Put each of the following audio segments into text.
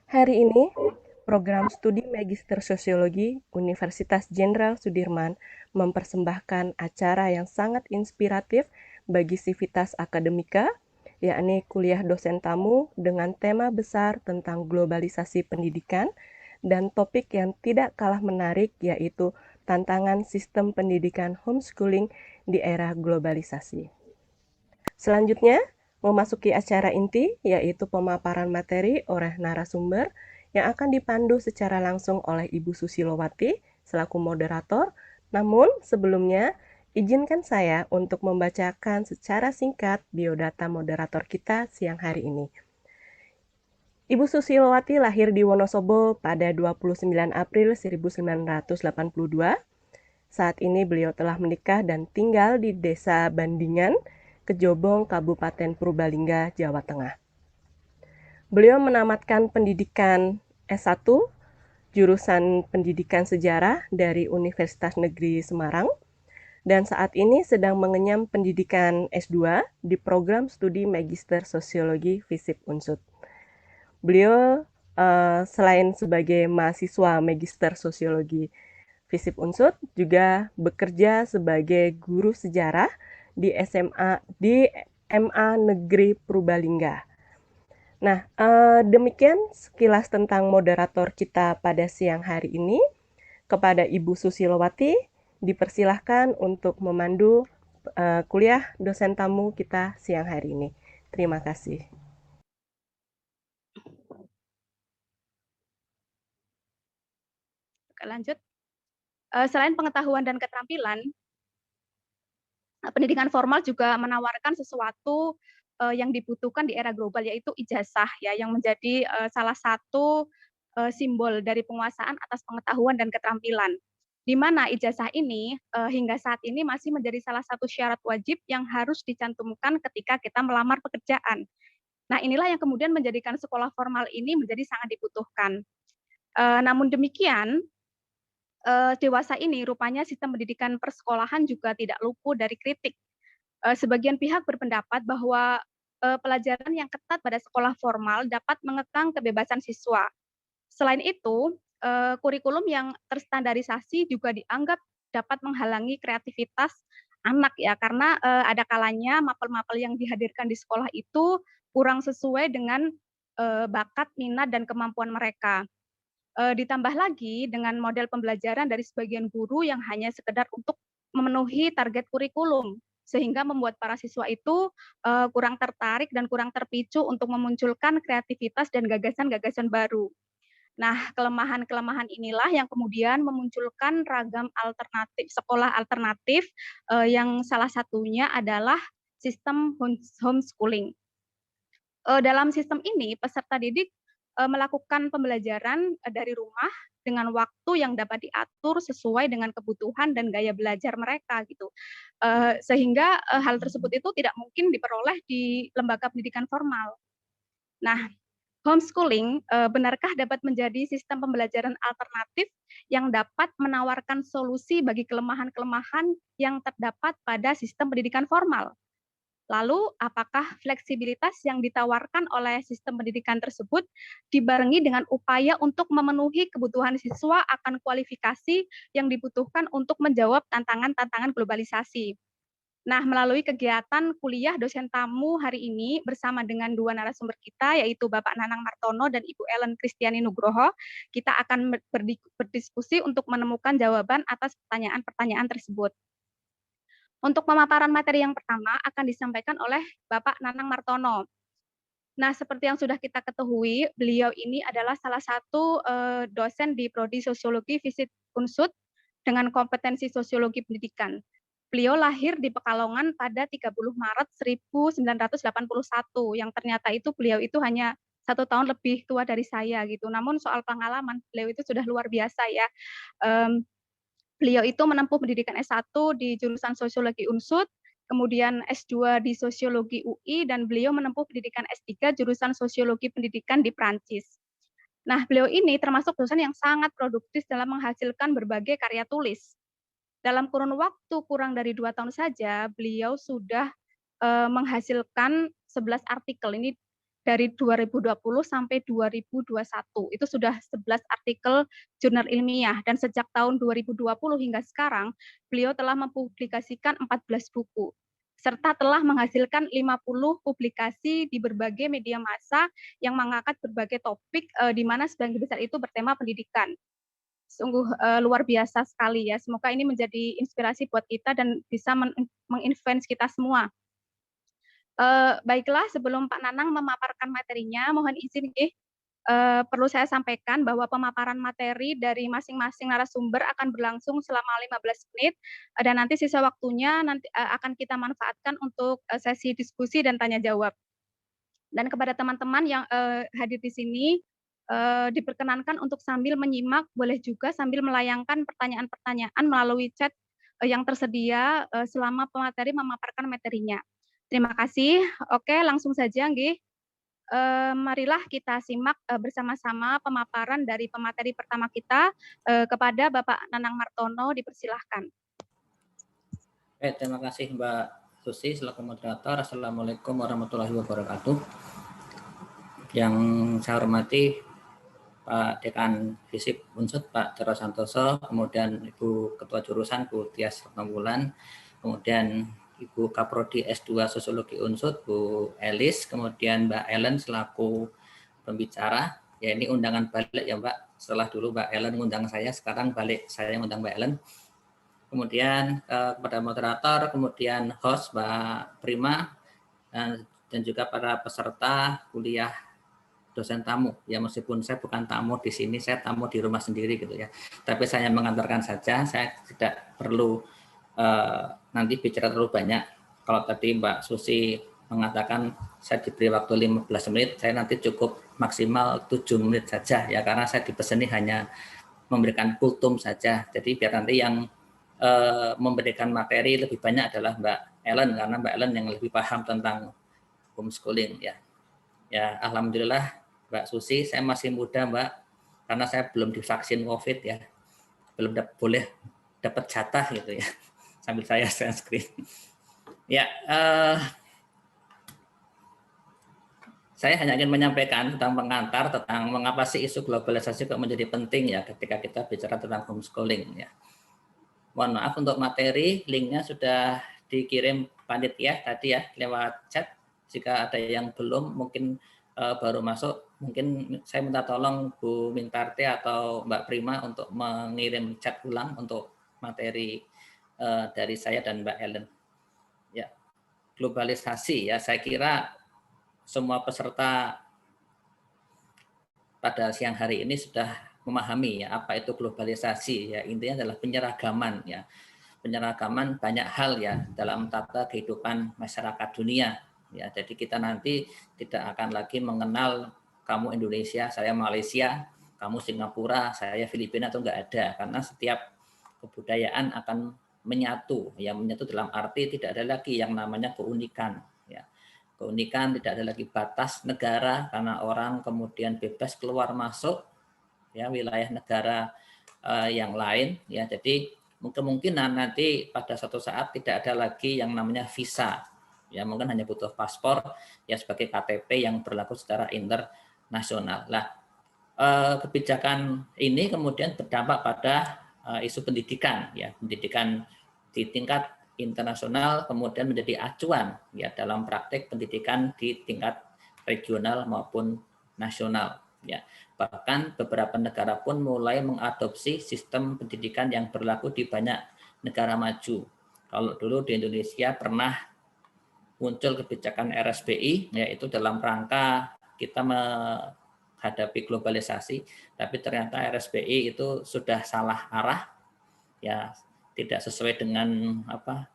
Hari ini, program studi Magister Sosiologi Universitas Jenderal Sudirman mempersembahkan acara yang sangat inspiratif bagi sivitas akademika, yakni kuliah dosen tamu dengan tema besar tentang globalisasi pendidikan dan topik yang tidak kalah menarik yaitu tantangan sistem pendidikan homeschooling di era globalisasi. Selanjutnya, memasuki acara inti, yaitu pemaparan materi oleh narasumber yang akan dipandu secara langsung oleh Ibu Susilowati selaku moderator. Namun, sebelumnya, izinkan saya untuk membacakan secara singkat biodata moderator kita siang hari ini. Ibu Susilowati lahir di Wonosobo pada 29 April 1982. Saat ini beliau telah menikah dan tinggal di Desa Bandingan, Kejobong, Kabupaten Purbalingga, Jawa Tengah. Beliau menamatkan pendidikan S1, jurusan Pendidikan Sejarah dari Universitas Negeri Semarang, dan saat ini sedang mengenyam pendidikan S2 di program studi Magister Sosiologi FISIP Unsut. Beliau selain sebagai mahasiswa Magister Sosiologi FISIP Unsut, juga bekerja sebagai guru sejarah di SMA di MA Negeri Purbalingga. Nah, demikian sekilas tentang moderator kita pada siang hari ini. Kepada Ibu Susilowati, dipersilahkan untuk memandu kuliah dosen tamu kita siang hari ini. Terima kasih. Lanjut. Selain pengetahuan dan keterampilan, pendidikan formal juga menawarkan sesuatu yang dibutuhkan di era global, yaitu ijazah ya, yang menjadi salah satu simbol dari penguasaan atas pengetahuan dan keterampilan. Di mana ijazah ini hingga saat ini masih menjadi salah satu syarat wajib yang harus dicantumkan ketika kita melamar pekerjaan. Nah, inilah yang kemudian menjadikan sekolah formal ini menjadi sangat dibutuhkan. Namun demikian, dewasa ini rupanya sistem pendidikan persekolahan juga tidak luput dari kritik. Sebagian pihak berpendapat bahwa pelajaran yang ketat pada sekolah formal dapat mengekang kebebasan siswa. Selain itu, kurikulum yang terstandarisasi juga dianggap dapat menghalangi kreativitas anak ya, karena ada kalanya mapel-mapel yang dihadirkan di sekolah itu kurang sesuai dengan bakat, minat, dan kemampuan mereka. Ditambah lagi dengan model pembelajaran dari sebagian guru yang hanya sekedar untuk memenuhi target kurikulum, sehingga membuat para siswa itu kurang tertarik dan kurang terpicu untuk memunculkan kreativitas dan gagasan-gagasan baru. Nah, kelemahan-kelemahan inilah yang kemudian memunculkan ragam alternatif, sekolah alternatif, yang salah satunya adalah sistem homeschooling. Dalam sistem ini, peserta didik melakukan pembelajaran dari rumah dengan waktu yang dapat diatur sesuai dengan kebutuhan dan gaya belajar mereka gitu. Sehingga hal tersebut itu tidak mungkin diperoleh di lembaga pendidikan formal. Nah, homeschooling benarkah dapat menjadi sistem pembelajaran alternatif yang dapat menawarkan solusi bagi kelemahan-kelemahan yang terdapat pada sistem pendidikan formal? Lalu, apakah fleksibilitas yang ditawarkan oleh sistem pendidikan tersebut dibarengi dengan upaya untuk memenuhi kebutuhan siswa akan kualifikasi yang dibutuhkan untuk menjawab tantangan-tantangan globalisasi? Nah, melalui kegiatan kuliah dosen tamu hari ini bersama dengan dua narasumber kita, yaitu Bapak Nanang Martono dan Ibu Ellen Kristiani Nugroho, kita akan berdiskusi untuk menemukan jawaban atas pertanyaan-pertanyaan tersebut. Untuk pemaparan materi yang pertama akan disampaikan oleh Bapak Nanang Martono. Nah, seperti yang sudah kita ketahui, beliau ini adalah salah satu dosen di Prodi Sosiologi FISIP Unsut dengan kompetensi sosiologi pendidikan. Beliau lahir di Pekalongan pada 30 Maret 1981, yang ternyata itu beliau itu hanya 1 tahun lebih tua dari saya gitu. Namun soal pengalaman beliau itu sudah luar biasa ya. Beliau itu menempuh pendidikan S1 di jurusan Sosiologi Unsut, kemudian S2 di Sosiologi UI, dan beliau menempuh pendidikan S3 jurusan Sosiologi Pendidikan di Prancis. Nah, beliau ini termasuk dosen yang sangat produktif dalam menghasilkan berbagai karya tulis. Dalam kurun waktu kurang dari 2 tahun saja, beliau sudah menghasilkan 11 artikel. Ini dari 2020 sampai 2021. Itu sudah 11 artikel jurnal ilmiah, dan sejak tahun 2020 hingga sekarang, beliau telah mempublikasikan 14 buku, serta telah menghasilkan 50 publikasi di berbagai media massa yang mengangkat berbagai topik, di mana sebagian besar itu bertema pendidikan. Sungguh luar biasa sekali ya. Semoga ini menjadi inspirasi buat kita dan bisa menginfluence kita semua. Baiklah, sebelum Pak Nanang memaparkan materinya, mohon izin perlu saya sampaikan bahwa pemaparan materi dari masing-masing narasumber akan berlangsung selama 15 menit, dan nanti sisa waktunya akan kita manfaatkan untuk sesi diskusi dan tanya jawab. Dan kepada teman-teman yang hadir di sini, diperkenankan untuk sambil menyimak, boleh juga sambil melayangkan pertanyaan-pertanyaan melalui chat yang tersedia selama pemateri memaparkan materinya. Terima kasih. Oke, langsung saja, nggih. Marilah kita simak bersama-sama pemaparan dari pemateri pertama kita kepada Bapak Nanang Martono, dipersilahkan. Terima kasih Mbak Susi selaku moderator. Assalamualaikum warahmatullahi wabarakatuh. Yang saya hormati Pak Dekan Fisip Unsut Pak Tero Santoso, kemudian Ibu Ketua Jurusan Bu Tias Retnobulan, kemudian Ibu Kaprodi S2 Sosiologi Unsut Bu Elis, kemudian Mbak Ellen selaku pembicara. Ya, ini undangan balik ya Mbak. Setelah dulu Mbak Ellen mengundang saya, sekarang balik saya mengundang Mbak Ellen. Kemudian kepada moderator, kemudian host Mbak Prima, dan juga para peserta kuliah dosen tamu. Ya, meskipun saya bukan tamu di sini, saya tamu di rumah sendiri gitu ya. Tapi saya mengantarkan saja, saya tidak perlu nanti bicara terlalu banyak. Kalau tadi Mbak Susi mengatakan saya diberi waktu 15 menit, saya nanti cukup maksimal 7 menit saja ya, karena saya dipeseni hanya memberikan kultum saja. Jadi biar nanti yang memberikan materi lebih banyak adalah Mbak Ellen, karena Mbak Ellen yang lebih paham tentang homeschooling ya. Ya, alhamdulillah Mbak Susi, saya masih muda Mbak, karena saya belum divaksin COVID ya, belum boleh dapat jatah gitu ya. Sambil saya share screen. Ya, saya hanya ingin menyampaikan tentang pengantar tentang mengapa sih isu globalisasi kok menjadi penting ya ketika kita bicara tentang homeschooling ya. Mohon maaf untuk materi, linknya sudah dikirim panitia tadi ya lewat chat. Jika ada yang belum mungkin baru masuk, mungkin saya minta tolong Bu Mintarte atau Mbak Prima untuk mengirim chat ulang untuk materi dari saya dan Mbak Ellen. Ya, globalisasi ya, saya kira semua peserta pada siang hari ini sudah memahami ya apa itu globalisasi ya, intinya adalah penyeragaman ya. Penyeragaman banyak hal ya dalam tata kehidupan masyarakat dunia ya. Jadi kita nanti tidak akan lagi mengenal kamu Indonesia, saya Malaysia, kamu Singapura, saya Filipina, atau enggak ada, karena setiap kebudayaan akan menyatu ya, menyatu dalam arti tidak ada lagi yang namanya keunikan ya. Keunikan, tidak ada lagi batas negara karena orang kemudian bebas keluar masuk ya wilayah negara yang lain ya. Jadi kemungkinan nanti pada suatu saat tidak ada lagi yang namanya visa ya, mungkin hanya butuh paspor ya sebagai KTP yang berlaku secara internasional. Nah, kebijakan ini kemudian berdampak pada isu pendidikan ya, pendidikan di tingkat internasional kemudian menjadi acuan ya dalam praktek pendidikan di tingkat regional maupun nasional ya. Bahkan beberapa negara pun mulai mengadopsi sistem pendidikan yang berlaku di banyak negara maju. Kalau dulu di Indonesia pernah muncul kebijakan RSBI yaitu dalam rangka kita menghadapi globalisasi, tapi ternyata RSBI itu sudah salah arah ya, tidak sesuai dengan apa,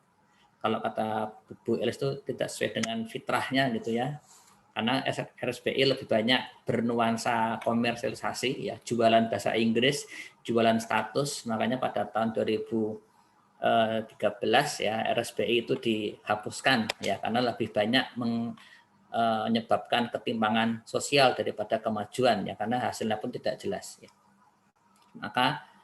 kalau kata Bu Elis itu tidak sesuai dengan fitrahnya gitu ya, karena RSBI lebih banyak bernuansa komersialisasi ya, jualan bahasa Inggris, jualan status. Makanya pada tahun 2013 ya RSBI itu dihapuskan ya, karena lebih banyak menyebabkan ketimpangan sosial daripada kemajuan ya, karena hasilnya pun tidak jelas ya. Maka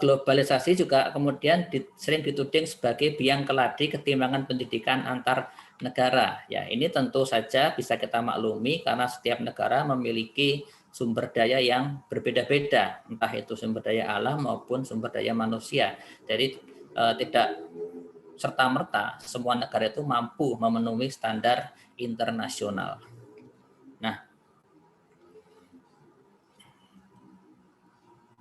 globalisasi juga kemudian sering dituding sebagai biang keladi ketimpangan pendidikan antar negara. Ya, ini tentu saja bisa kita maklumi karena setiap negara memiliki sumber daya yang berbeda-beda, entah itu sumber daya alam maupun sumber daya manusia. Jadi tidak serta-merta semua negara itu mampu memenuhi standar internasional. Nah,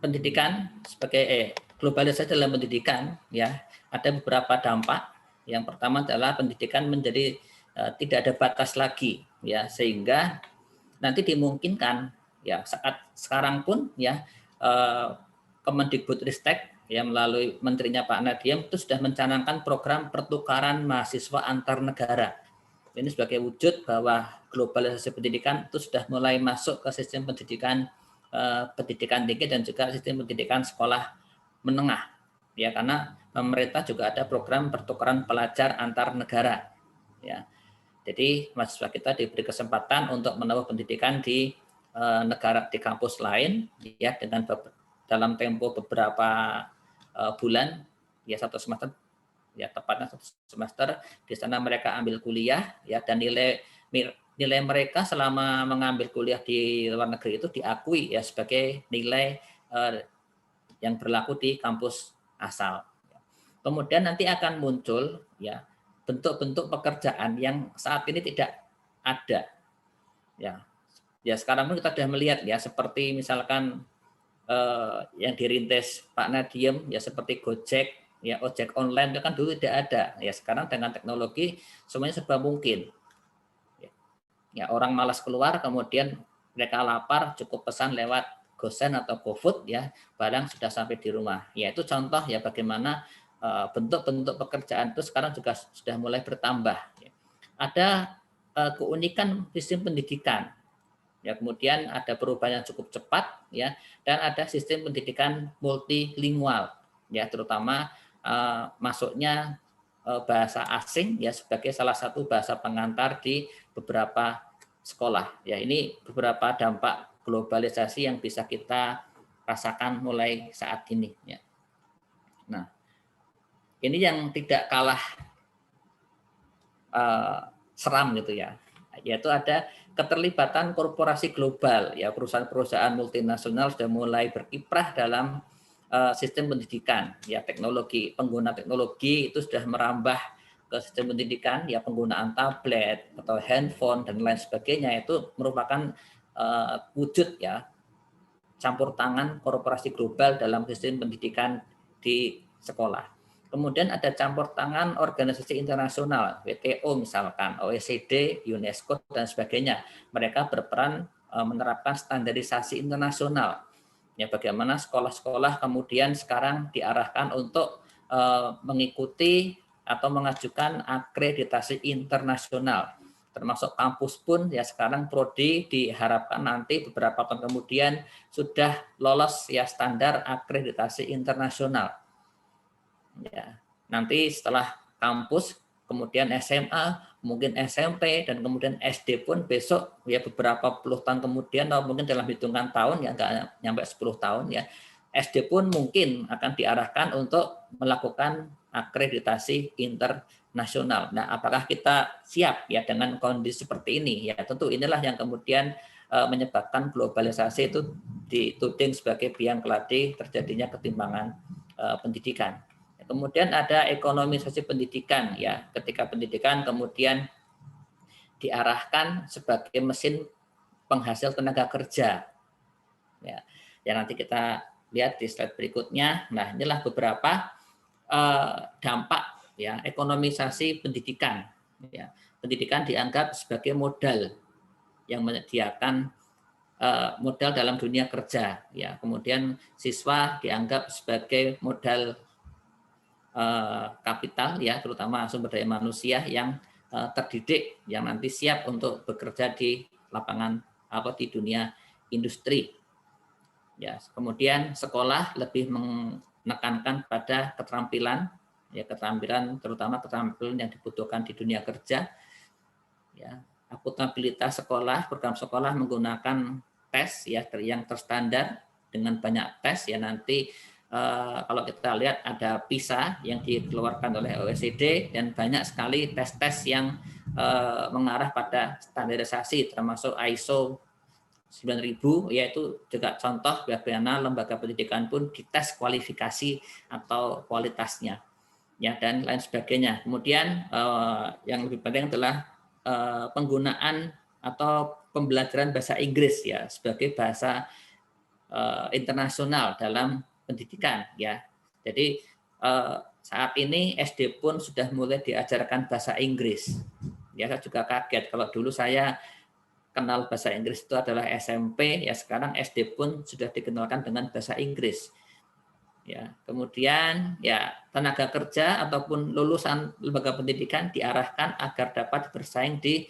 pendidikan sebagai globalisasi dalam pendidikan, ya, ada beberapa dampak. Yang pertama adalah pendidikan menjadi tidak ada batas lagi, ya, sehingga nanti dimungkinkan, ya, saat sekarang pun, ya, Kemendikbudristek, ya, melalui menterinya Pak Nadiem itu sudah mencanangkan program pertukaran mahasiswa antar negara. Ini sebagai wujud bahwa globalisasi pendidikan itu sudah mulai masuk ke sistem pendidikan tinggi dan juga sistem pendidikan sekolah menengah, ya, karena pemerintah juga ada program pertukaran pelajar antar negara, ya. Jadi mahasiswa kita diberi kesempatan untuk menempuh pendidikan di negara, di kampus lain, ya, dengan dalam tempo beberapa bulan, ya, 1 semester, ya, tepatnya 1 semester. Di sana mereka ambil kuliah, ya, dan nilai mereka selama mengambil kuliah di luar negeri itu diakui, ya, sebagai nilai yang berlaku di kampus asal. Kemudian nanti akan muncul, ya, bentuk-bentuk pekerjaan yang saat ini tidak ada. Ya, sekarang pun kita sudah melihat, ya, seperti misalkan yang dirintis Pak Nadiem, ya, seperti Gojek, ya, ojek online itu kan dulu tidak ada. Ya, sekarang dengan teknologi semuanya serba mungkin. Ya, orang malas keluar, kemudian mereka lapar, cukup pesan lewat GoSend atau GoFood, ya, barang sudah sampai di rumah. Ya, itu contoh, ya, bagaimana bentuk-bentuk pekerjaan itu sekarang juga sudah mulai bertambah. Ada keunikan sistem pendidikan, ya, kemudian ada perubahan yang cukup cepat, ya, dan ada sistem pendidikan multilingual, ya, terutama masuknya bahasa asing, ya, sebagai salah satu bahasa pengantar di beberapa sekolah. Ya, ini beberapa dampak globalisasi yang bisa kita rasakan mulai saat ini, ya. Nah, ini yang tidak kalah seram gitu, ya, yaitu ada keterlibatan korporasi global, ya, perusahaan-perusahaan multinasional sudah mulai berkiprah dalam sistem pendidikan, ya, pengguna teknologi itu sudah merambah ke sistem pendidikan, ya, penggunaan tablet atau handphone dan lain sebagainya itu merupakan wujud, ya, campur tangan korporasi global dalam sistem pendidikan di sekolah. Kemudian ada campur tangan organisasi internasional, WTO misalkan, OECD, UNESCO, dan sebagainya. Mereka berperan menerapkan standarisasi internasional. Ya, bagaimana sekolah-sekolah kemudian sekarang diarahkan untuk mengikuti atau mengajukan akreditasi internasional. Termasuk kampus pun, ya, sekarang prodi diharapkan nanti beberapa tahun kemudian sudah lolos, ya, standar akreditasi internasional. Ya, nanti setelah kampus, kemudian SMA, mungkin SMP, dan kemudian SD pun besok, ya, beberapa puluh tahun kemudian, atau mungkin dalam hitungan tahun, ya, nggak nyampe 10 tahun, ya, SD pun mungkin akan diarahkan untuk melakukan akreditasi internasional. Nah, apakah kita siap, ya, dengan kondisi seperti ini? Ya, tentu inilah yang kemudian menyebabkan globalisasi itu dituding sebagai biang keladi terjadinya ketimpangan pendidikan. Kemudian ada ekonomisasi pendidikan, ya, ketika pendidikan kemudian diarahkan sebagai mesin penghasil tenaga kerja. Ya, yang nanti kita lihat di slide berikutnya. Nah, inilah beberapa dampak, ya, ekonomisasi pendidikan. Ya, pendidikan dianggap sebagai modal yang menyediakan modal dalam dunia kerja. Ya, kemudian siswa dianggap sebagai modal kapital, ya, terutama sumber daya manusia yang terdidik, yang nanti siap untuk bekerja di lapangan di dunia industri. Ya, kemudian sekolah lebih menekankan pada keterampilan, ya, keterampilan terutama keterampilan yang dibutuhkan di dunia kerja. Ya, akuntabilitas sekolah, program sekolah menggunakan tes, ya, yang terstandar dengan banyak tes, ya, nanti kalau kita lihat ada PISA yang dikeluarkan oleh OECD dan banyak sekali tes-tes yang mengarah pada standarisasi termasuk ISO 9000, yaitu juga contoh bagaimana lembaga pendidikan pun dites kualifikasi atau kualitasnya, ya, dan lain sebagainya. Kemudian yang lebih penting adalah penggunaan atau pembelajaran bahasa Inggris, ya, sebagai bahasa internasional dalam pendidikan, ya. Jadi saat ini SD pun sudah mulai diajarkan bahasa Inggris. Ya, saya juga kaget kalau dulu saya kenal bahasa Inggris itu adalah SMP, ya sekarang SD pun sudah dikenalkan dengan bahasa Inggris. Ya, kemudian ya tenaga kerja ataupun lulusan lembaga pendidikan diarahkan agar dapat bersaing di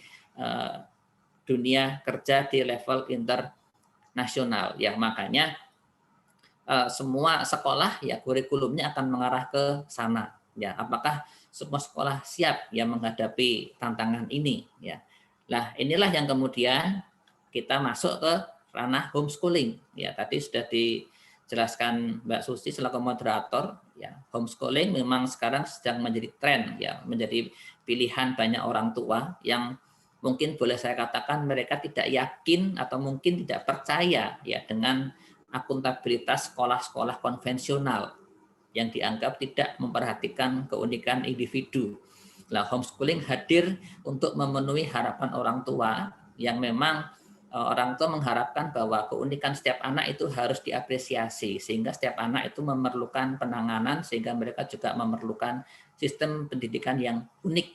dunia kerja di level internasional. Ya, makanya semua sekolah ya kurikulumnya akan mengarah ke sana. Ya, apakah semua sekolah siap ya menghadapi tantangan ini? Ya, nah inilah yang kemudian kita masuk ke ranah homeschooling. Ya, tadi sudah dijelaskan Mbak Susi selaku moderator. Ya, homeschooling memang sekarang sedang menjadi tren, ya, menjadi pilihan banyak orang tua yang mungkin boleh saya katakan mereka tidak yakin atau mungkin tidak percaya ya dengan akuntabilitas sekolah-sekolah konvensional yang dianggap tidak memperhatikan keunikan individu. Nah, homeschooling hadir untuk memenuhi harapan orang tua yang memang orang tua mengharapkan bahwa keunikan setiap anak itu harus diapresiasi sehingga setiap anak itu memerlukan penanganan sehingga mereka juga memerlukan sistem pendidikan yang unik,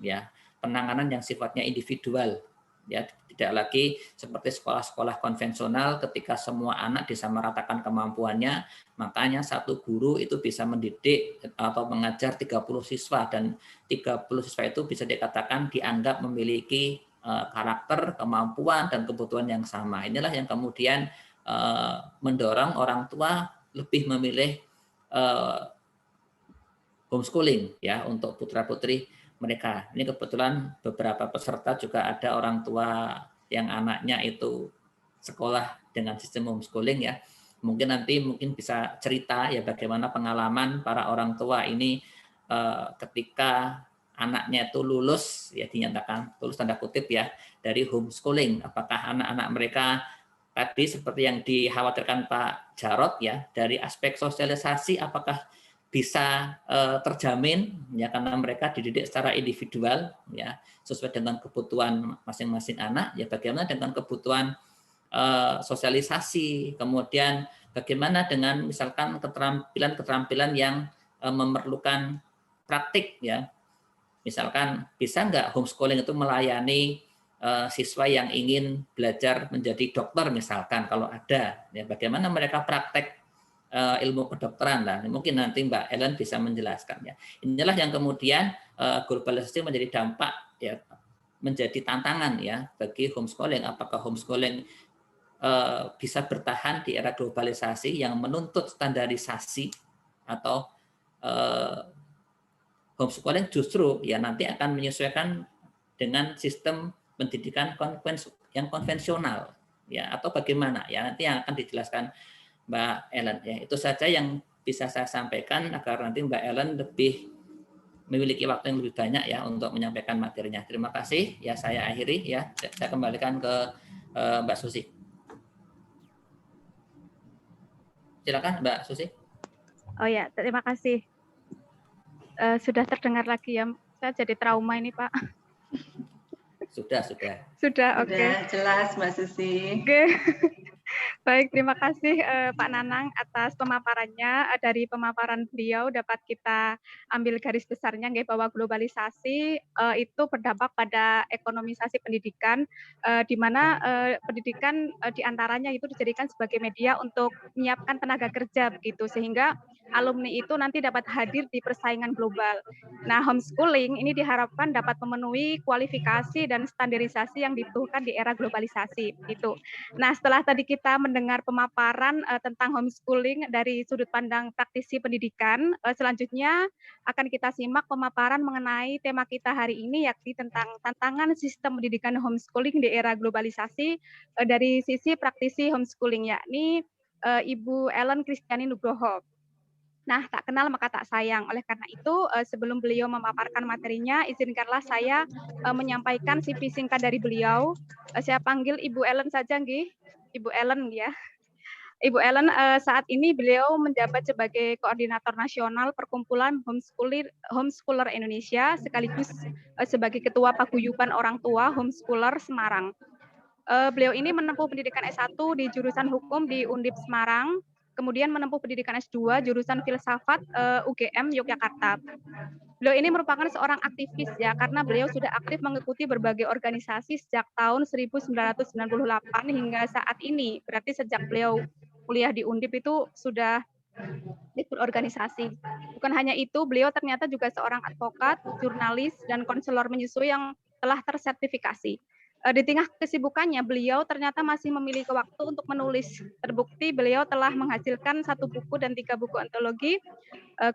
ya, penanganan yang sifatnya individual. Ya, tidak lagi seperti sekolah-sekolah konvensional ketika semua anak disamaratakan kemampuannya, makanya satu guru itu bisa mendidik atau mengajar 30 siswa dan 30 siswa itu bisa dikatakan dianggap memiliki karakter, kemampuan dan kebutuhan yang sama. Inilah yang kemudian mendorong orang tua lebih memilih homeschooling ya untuk putra-putri mereka. Ini kebetulan beberapa peserta juga ada orang tua yang anaknya itu sekolah dengan sistem homeschooling ya. Mungkin nanti bisa cerita ya bagaimana pengalaman para orang tua ini ketika anaknya itu lulus ya dinyatakan lulus tanda kutip ya dari homeschooling. Apakah anak-anak mereka tadi seperti yang dikhawatirkan Pak Jarod ya dari aspek sosialisasi apakah bisa terjamin ya karena mereka dididik secara individual ya sesuai dengan kebutuhan masing-masing anak ya bagaimana dengan kebutuhan sosialisasi kemudian bagaimana dengan misalkan keterampilan yang memerlukan praktik ya misalkan bisa nggak homeschooling itu melayani siswa yang ingin belajar menjadi dokter misalkan kalau ada ya bagaimana mereka praktek ilmu kedokteran lah. Mungkin nanti Mbak Ellen bisa menjelaskan ya. Inilah yang kemudian globalisasi menjadi dampak ya menjadi tantangan ya bagi homeschooling. Apakah homeschooling bisa bertahan di era globalisasi yang menuntut standarisasi atau homeschooling justru ya nanti akan menyesuaikan dengan sistem pendidikan yang konvensional ya atau bagaimana ya nanti yang akan dijelaskan Mbak Ellen ya itu saja yang bisa saya sampaikan agar nanti Mbak Ellen lebih memiliki waktu yang lebih banyak ya untuk menyampaikan materinya. Terima kasih ya saya akhiri ya saya kembalikan ke Mbak Susi. Silakan Mbak Susi. Oh ya terima kasih. Sudah terdengar lagi ya. Saya jadi trauma ini Pak. Sudah. Oke. Jelas Mbak Susi. Oke. Baik, terima kasih Pak Nanang atas pemaparannya. Dari pemaparan beliau dapat kita ambil garis besarnya bahwa globalisasi itu berdampak pada ekonomisasi pendidikan, di mana pendidikan diantaranya itu dijadikan sebagai media untuk menyiapkan tenaga kerja begitu, sehingga alumni itu nanti dapat hadir di persaingan global. Nah, homeschooling ini diharapkan dapat memenuhi kualifikasi dan standarisasi yang dibutuhkan di era globalisasi. Itu. Nah, setelah tadi kita mendengar pemaparan tentang homeschooling dari sudut pandang praktisi pendidikan, selanjutnya akan kita simak pemaparan mengenai tema kita hari ini, yakni tentang tantangan sistem pendidikan homeschooling di era globalisasi dari sisi praktisi homeschooling, yakni Ibu Ellen Kristiani Nugroho. Nah, tak kenal maka tak sayang. Oleh karena itu, sebelum beliau memaparkan materinya, izinkanlah saya menyampaikan CV singkat dari beliau. Saya panggil Ibu Ellen saja, nggih. Ibu Ellen ya. Ibu Ellen, saat ini beliau menjabat sebagai Koordinator Nasional Perkumpulan Homeschooler Indonesia, sekaligus sebagai Ketua Paguyuban Orang Tua Homeschooler Semarang. Beliau ini menempuh pendidikan S1 di jurusan Hukum di Undip Semarang, kemudian menempuh pendidikan S2 jurusan Filsafat UGM Yogyakarta. Beliau ini merupakan seorang aktivis ya, karena beliau sudah aktif mengikuti berbagai organisasi sejak tahun 1998 hingga saat ini. Berarti sejak beliau kuliah di Undip itu sudah ikut organisasi. Bukan hanya itu, beliau ternyata juga seorang advokat, jurnalis, dan konselor menyusui yang telah tersertifikasi. Di tengah kesibukannya, beliau ternyata masih memiliki waktu untuk menulis. Terbukti beliau telah menghasilkan 1 buku dan 3 buku antologi.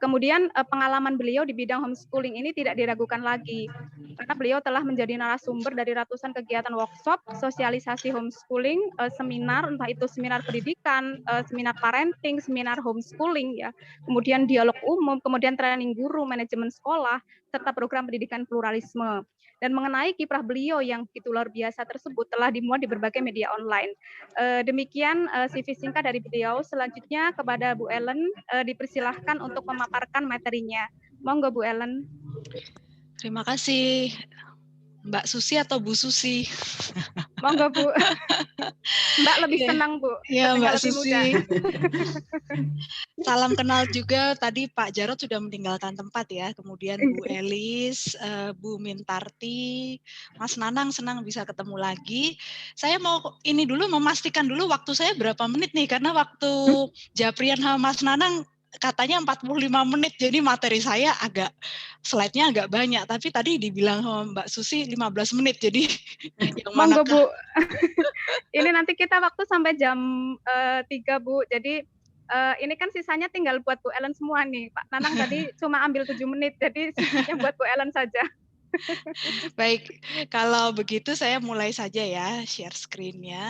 Kemudian pengalaman beliau di bidang homeschooling ini tidak diragukan lagi, karena beliau telah menjadi narasumber dari ratusan kegiatan workshop, sosialisasi homeschooling, seminar, entah itu seminar pendidikan, seminar parenting, seminar homeschooling ya, kemudian dialog umum, kemudian training guru, manajemen sekolah, serta program pendidikan pluralisme. Dan mengenai kiprah beliau yang begitu luar biasa tersebut telah dimuat di berbagai media online. Demikian CV singkat dari beliau. Selanjutnya kepada Bu Ellen, dipersilahkan untuk memaparkan materinya. Monggo Bu Ellen. Terima kasih Mbak Susi atau Bu Susi? Monggo Bu. Mbak lebih senang Bu. Iya Mbak lebih Susi. Salam kenal juga, tadi Pak Jarod sudah meninggalkan tempat ya, kemudian Bu Elis, Bu Mintarti, Mas Nanang, senang bisa ketemu lagi. Saya mau ini dulu memastikan dulu waktu saya berapa menit nih, karena waktu Japrian sama Mas Nanang katanya 45 menit, jadi materi saya agak, slide-nya agak banyak, tapi tadi dibilang sama Mbak Susi 15 menit, jadi yang Monggo manakah? Bu. Ini nanti kita waktu sampai jam 3 Bu, jadi ini kan sisanya tinggal buat Bu Ellen semua nih. Pak Nanang tadi cuma ambil 7 menit, jadi sisanya buat Bu Ellen saja. Baik, kalau begitu saya mulai saja ya, share screen-nya.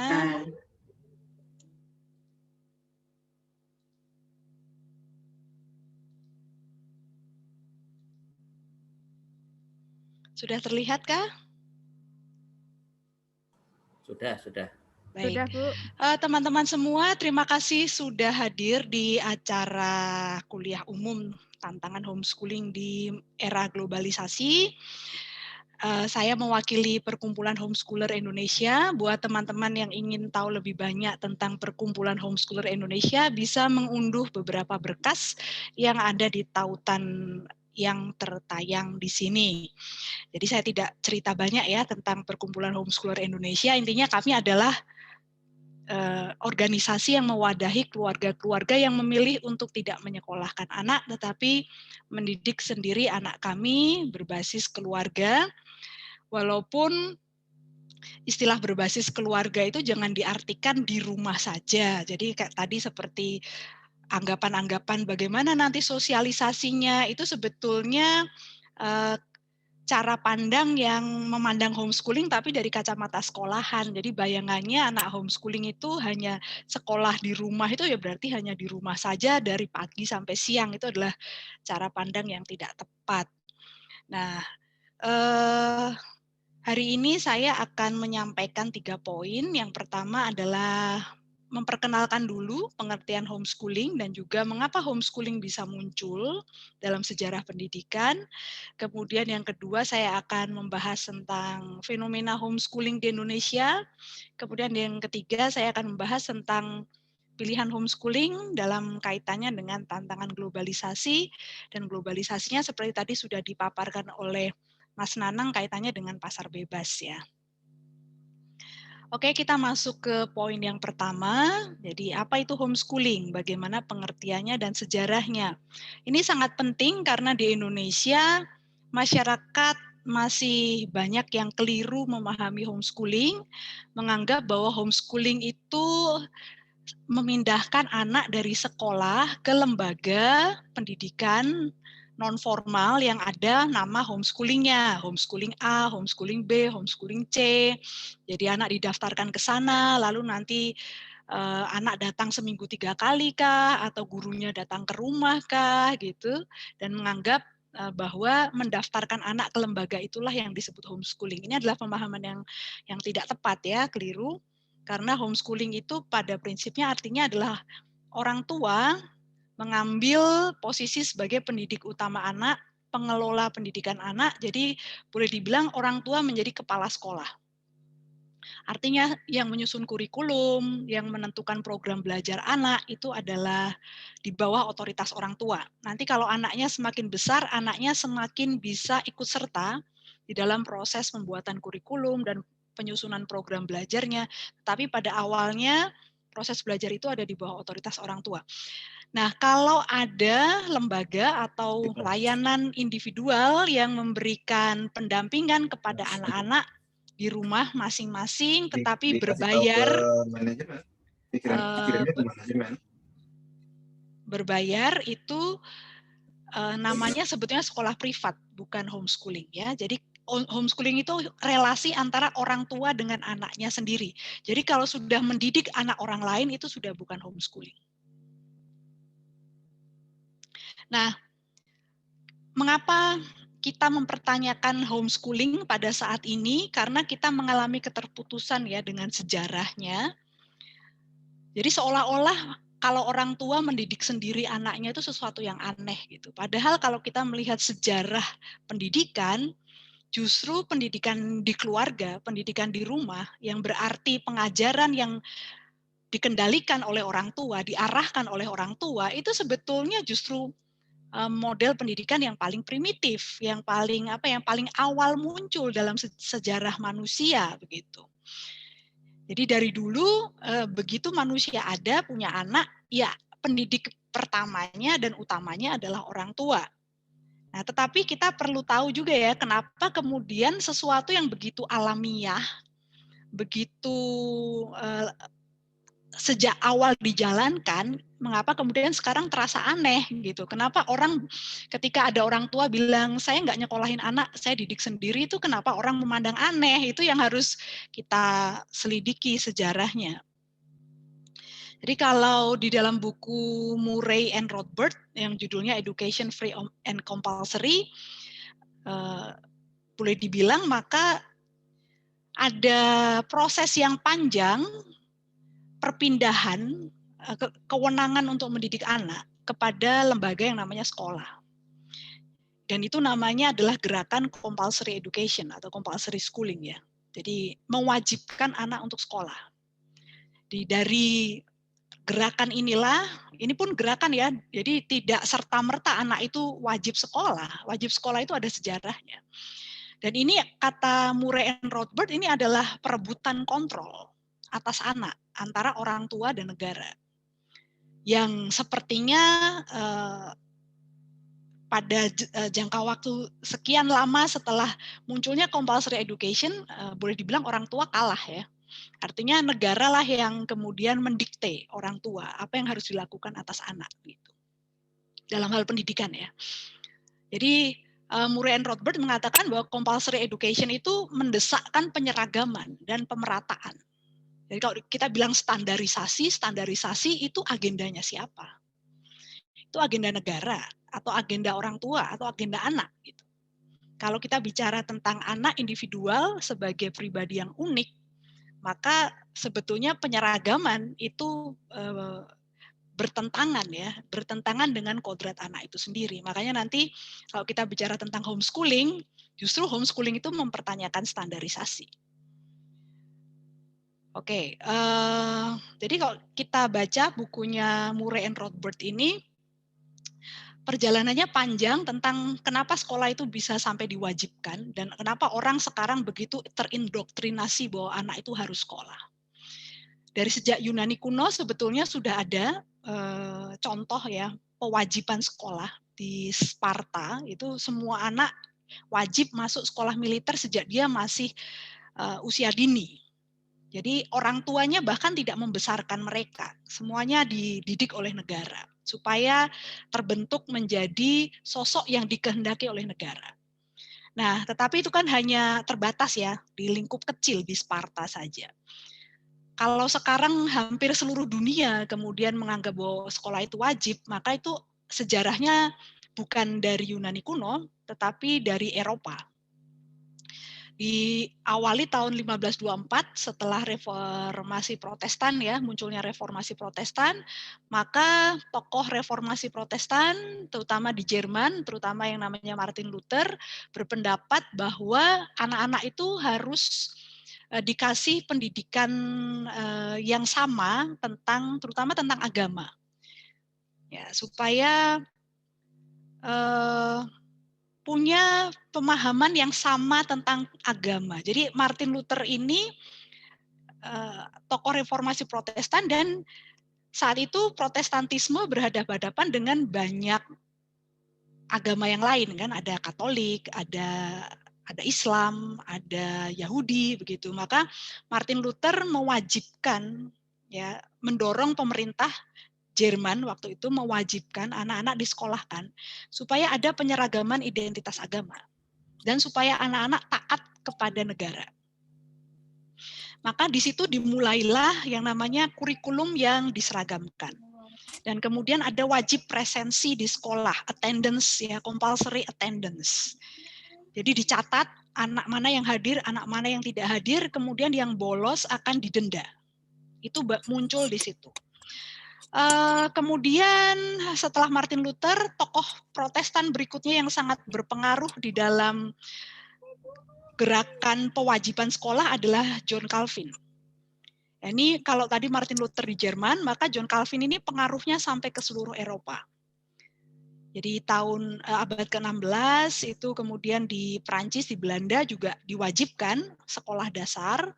Sudah terlihat kah? Sudah. Baik. Sudah, Bu. Teman-teman semua, terima kasih sudah hadir di acara kuliah umum tantangan homeschooling di era globalisasi. Saya mewakili Perkumpulan Homeschooler Indonesia. Buat teman-teman yang ingin tahu lebih banyak tentang Perkumpulan Homeschooler Indonesia, bisa mengunduh beberapa berkas yang ada di tautan yang tertayang di sini. Jadi saya tidak cerita banyak ya tentang Perkumpulan Homeschooler Indonesia. Intinya kami adalah organisasi yang mewadahi keluarga-keluarga yang memilih untuk tidak menyekolahkan anak, tetapi mendidik sendiri anak kami berbasis keluarga. Walaupun istilah berbasis keluarga itu jangan diartikan di rumah saja. Jadi kayak tadi seperti anggapan-anggapan bagaimana nanti sosialisasinya, itu sebetulnya cara pandang yang memandang homeschooling tapi dari kacamata sekolahan. Jadi bayangannya anak homeschooling itu hanya sekolah di rumah, itu ya berarti hanya di rumah saja dari pagi sampai siang. Itu adalah cara pandang yang tidak tepat. Nah, hari ini saya akan menyampaikan 3 poin. Yang pertama adalah memperkenalkan dulu pengertian homeschooling dan juga mengapa homeschooling bisa muncul dalam sejarah pendidikan. Kemudian yang kedua saya akan membahas tentang fenomena homeschooling di Indonesia. Kemudian yang ketiga saya akan membahas tentang pilihan homeschooling dalam kaitannya dengan tantangan globalisasi, dan globalisasinya seperti tadi sudah dipaparkan oleh Mas Nanang kaitannya dengan pasar bebas ya. Oke, kita masuk ke poin yang pertama. Jadi apa itu homeschooling? Bagaimana pengertiannya dan sejarahnya? Ini sangat penting karena di Indonesia masyarakat masih banyak yang keliru memahami homeschooling, menganggap bahwa homeschooling itu memindahkan anak dari sekolah ke lembaga pendidikan non formal yang ada nama homeschoolingnya, homeschooling A, homeschooling B, homeschooling C. Jadi anak didaftarkan ke sana, lalu nanti anak datang seminggu 3 kali kah, atau gurunya datang ke rumah kah, gitu, dan menganggap bahwa mendaftarkan anak ke lembaga itulah yang disebut homeschooling. Ini adalah pemahaman yang tidak tepat ya, keliru. Karena homeschooling itu pada prinsipnya artinya adalah orang tua mengambil posisi sebagai pendidik utama anak, pengelola pendidikan anak, jadi boleh dibilang orang tua menjadi kepala sekolah. Artinya yang menyusun kurikulum, yang menentukan program belajar anak itu adalah di bawah otoritas orang tua. Nanti kalau anaknya semakin besar, anaknya semakin bisa ikut serta di dalam proses pembuatan kurikulum dan penyusunan program belajarnya. Tapi pada awalnya proses belajar itu ada di bawah otoritas orang tua. Nah, kalau ada lembaga atau layanan individual yang memberikan pendampingan kepada anak-anak di rumah masing-masing, tetapi berbayar, berbayar itu namanya sebetulnya sekolah privat, bukan homeschooling ya. Jadi homeschooling itu relasi antara orang tua dengan anaknya sendiri. Jadi kalau sudah mendidik anak orang lain itu sudah bukan homeschooling. Nah, mengapa kita mempertanyakan homeschooling pada saat ini? Karena kita mengalami keterputusan ya dengan sejarahnya. Jadi seolah-olah kalau orang tua mendidik sendiri anaknya itu sesuatu yang aneh gitu. Padahal kalau kita melihat sejarah pendidikan, justru pendidikan di keluarga, pendidikan di rumah, yang berarti pengajaran yang dikendalikan oleh orang tua, diarahkan oleh orang tua, itu sebetulnya justru model pendidikan yang paling primitif, yang paling awal muncul dalam sejarah manusia begitu. Jadi dari dulu begitu manusia ada punya anak, ya pendidik pertamanya dan utamanya adalah orang tua. Nah, tetapi kita perlu tahu juga ya kenapa kemudian sesuatu yang begitu alamiah, begitu sejak awal dijalankan, mengapa kemudian sekarang terasa aneh gitu. Kenapa orang ketika ada orang tua bilang, saya nggak nyekolahin anak, saya didik sendiri, itu kenapa orang memandang aneh, itu yang harus kita selidiki sejarahnya. Jadi kalau di dalam buku Murray and Rothbard yang judulnya Education Free and Compulsory, boleh dibilang maka ada proses yang panjang perpindahan kewenangan untuk mendidik anak kepada lembaga yang namanya sekolah. Dan itu namanya adalah gerakan compulsory education atau compulsory schooling ya. Jadi mewajibkan anak untuk sekolah. Dari gerakan inilah, ini pun gerakan ya, jadi tidak serta-merta anak itu wajib sekolah. Wajib sekolah itu ada sejarahnya. Dan ini kata Murray and Rothbard, ini adalah perebutan kontrol atas anak antara orang tua dan negara. Yang sepertinya pada jangka waktu sekian lama setelah munculnya compulsory education, boleh dibilang orang tua kalah ya. Artinya negara lah yang kemudian mendikte orang tua apa yang harus dilakukan atas anak gitu. Dalam hal pendidikan ya. Jadi Murray and Rothbard mengatakan bahwa compulsory education itu mendesakkan penyeragaman dan pemerataan. Jadi kalau kita bilang standarisasi itu agendanya siapa? Itu agenda negara atau agenda orang tua atau agenda anak gitu. Kalau kita bicara tentang anak individual sebagai pribadi yang unik, maka sebetulnya penyeragaman itu bertentangan dengan kodrat anak itu sendiri. Makanya nanti kalau kita bicara tentang homeschooling, justru homeschooling itu mempertanyakan standarisasi. Oke, jadi kalau kita baca bukunya Murray and Rothbard ini, perjalanannya panjang tentang kenapa sekolah itu bisa sampai diwajibkan dan kenapa orang sekarang begitu terindoktrinasi bahwa anak itu harus sekolah. Dari sejak Yunani kuno sebetulnya sudah ada contoh ya pewajiban sekolah di Sparta, itu semua anak wajib masuk sekolah militer sejak dia masih usia dini. Jadi orang tuanya bahkan tidak membesarkan mereka, semuanya dididik oleh negara supaya terbentuk menjadi sosok yang dikehendaki oleh negara. Nah, tetapi itu kan hanya terbatas ya di lingkup kecil di Sparta saja. kalau sekarang hampir seluruh dunia kemudian menganggap bahwa sekolah itu wajib, maka itu sejarahnya bukan dari Yunani kuno, tetapi dari Eropa. Diawali tahun 1524 setelah reformasi Protestan ya, munculnya reformasi Protestan, maka tokoh reformasi Protestan terutama di Jerman, terutama yang namanya Martin Luther, berpendapat bahwa anak-anak itu harus dikasih pendidikan yang sama terutama tentang agama. Ya, supaya punya pemahaman yang sama tentang agama. Jadi Martin Luther ini tokoh reformasi Protestan, dan saat itu Protestantisme berhadapan-hadapan dengan banyak agama yang lain kan, ada Katolik, ada Islam, ada Yahudi begitu. Maka Martin Luther mewajibkan ya, mendorong pemerintah Jerman waktu itu mewajibkan anak-anak disekolahkan supaya ada penyeragaman identitas agama dan supaya anak-anak taat kepada negara. Maka di situ dimulailah yang namanya kurikulum yang diseragamkan. Dan kemudian ada wajib presensi di sekolah, attendance ya, compulsory attendance. Jadi dicatat anak mana yang hadir, anak mana yang tidak hadir, kemudian yang bolos akan didenda. Itu muncul di situ. Kemudian setelah Martin Luther, tokoh Protestan berikutnya yang sangat berpengaruh di dalam gerakan pewajiban sekolah adalah John Calvin. Ini kalau tadi Martin Luther di Jerman, maka John Calvin ini pengaruhnya sampai ke seluruh Eropa. Jadi tahun abad ke-16 itu kemudian di Prancis, di Belanda juga diwajibkan sekolah dasar,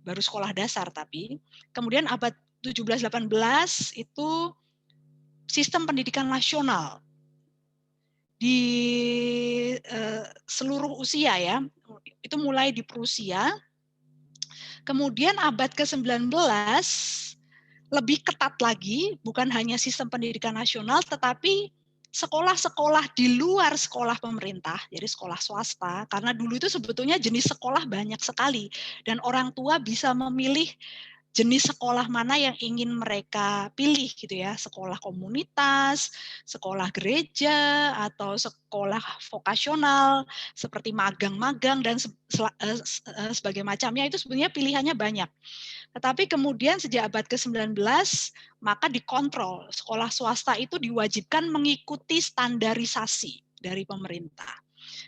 baru sekolah dasar tapi. Kemudian abad 17-18 itu sistem pendidikan nasional di seluruh usia ya, itu mulai di Prusia. Kemudian abad ke-19 lebih ketat lagi, bukan hanya sistem pendidikan nasional, tetapi sekolah-sekolah di luar sekolah pemerintah, jadi sekolah swasta, karena dulu itu sebetulnya jenis sekolah banyak sekali, dan orang tua bisa memilih jenis sekolah mana yang ingin mereka pilih gitu ya, sekolah komunitas, sekolah gereja, atau sekolah vokasional seperti magang-magang dan sebagai macamnya, itu sebenarnya pilihannya banyak. Tetapi kemudian sejak abad ke-19 maka dikontrol, sekolah swasta itu diwajibkan mengikuti standarisasi dari pemerintah.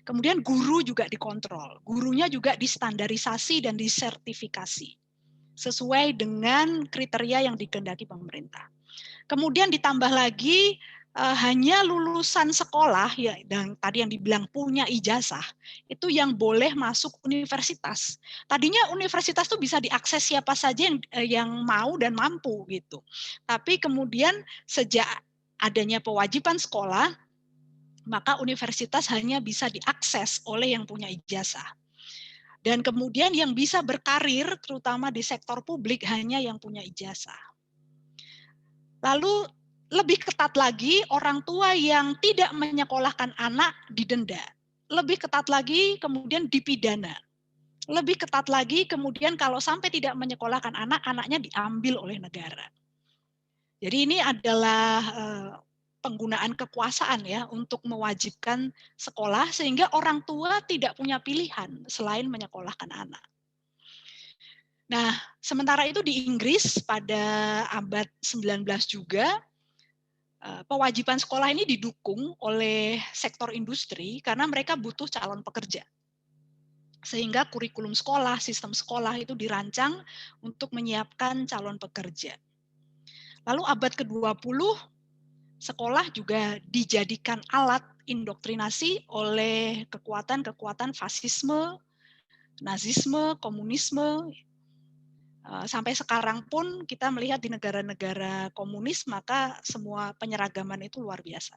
Kemudian guru juga dikontrol, gurunya juga distandarisasi dan disertifikasi sesuai dengan kriteria yang dikehendaki pemerintah. Kemudian ditambah lagi hanya lulusan sekolah ya, dan tadi yang dibilang punya ijazah itu yang boleh masuk universitas. Tadinya universitas itu bisa diakses siapa saja yang mau dan mampu gitu. Tapi kemudian sejak adanya kewajiban sekolah, maka universitas hanya bisa diakses oleh yang punya ijazah. Dan kemudian yang bisa berkarir, terutama di sektor publik, hanya yang punya ijazah. Lalu lebih ketat lagi, orang tua yang tidak menyekolahkan anak didenda. Lebih ketat lagi, kemudian dipidana. Lebih ketat lagi, kemudian kalau sampai tidak menyekolahkan anak, anaknya diambil oleh negara. Jadi ini adalah penggunaan kekuasaan ya untuk mewajibkan sekolah sehingga orang tua tidak punya pilihan selain menyekolahkan anak. Nah, sementara itu di Inggris pada abad 19 juga pewajiban sekolah ini didukung oleh sektor industri karena mereka butuh calon pekerja. Sehingga kurikulum sekolah, sistem sekolah itu dirancang untuk menyiapkan calon pekerja. Lalu abad ke-20 sekolah juga dijadikan alat indoktrinasi oleh kekuatan-kekuatan fasisme, nazisme, komunisme. Sampai sekarang pun kita melihat di negara-negara komunis, maka semua penyeragaman itu luar biasa.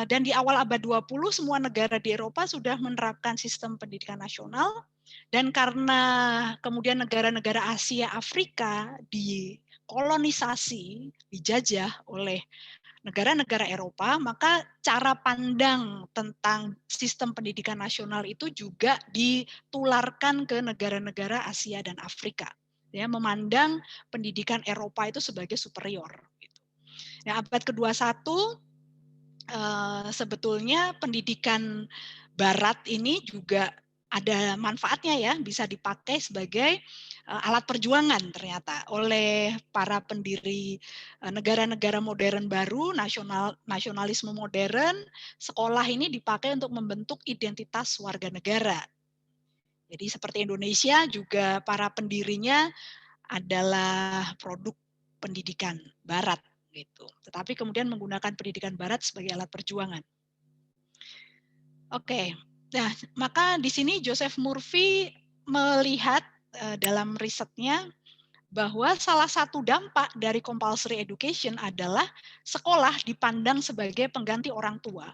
Dan di awal abad 20 semua negara di Eropa sudah menerapkan sistem pendidikan nasional, dan karena kemudian negara-negara Asia, Afrika dikolonisasi, dijajah oleh negara-negara Eropa, maka cara pandang tentang sistem pendidikan nasional itu juga ditularkan ke negara-negara Asia dan Afrika. ya, memandang pendidikan Eropa itu sebagai superior. Gitu. Nah, abad ke-21 sebetulnya pendidikan Barat ini juga ada manfaatnya ya, bisa dipakai sebagai alat perjuangan ternyata oleh para pendiri negara-negara modern baru, nasionalisme modern. Sekolah ini dipakai untuk membentuk identitas warga negara. Jadi seperti Indonesia juga para pendirinya adalah produk pendidikan Barat gitu. Tetapi kemudian menggunakan pendidikan Barat sebagai alat perjuangan. Oke. Nah, maka di sini Joseph Murphy melihat dalam risetnya bahwa salah satu dampak dari compulsory education adalah sekolah dipandang sebagai pengganti orang tua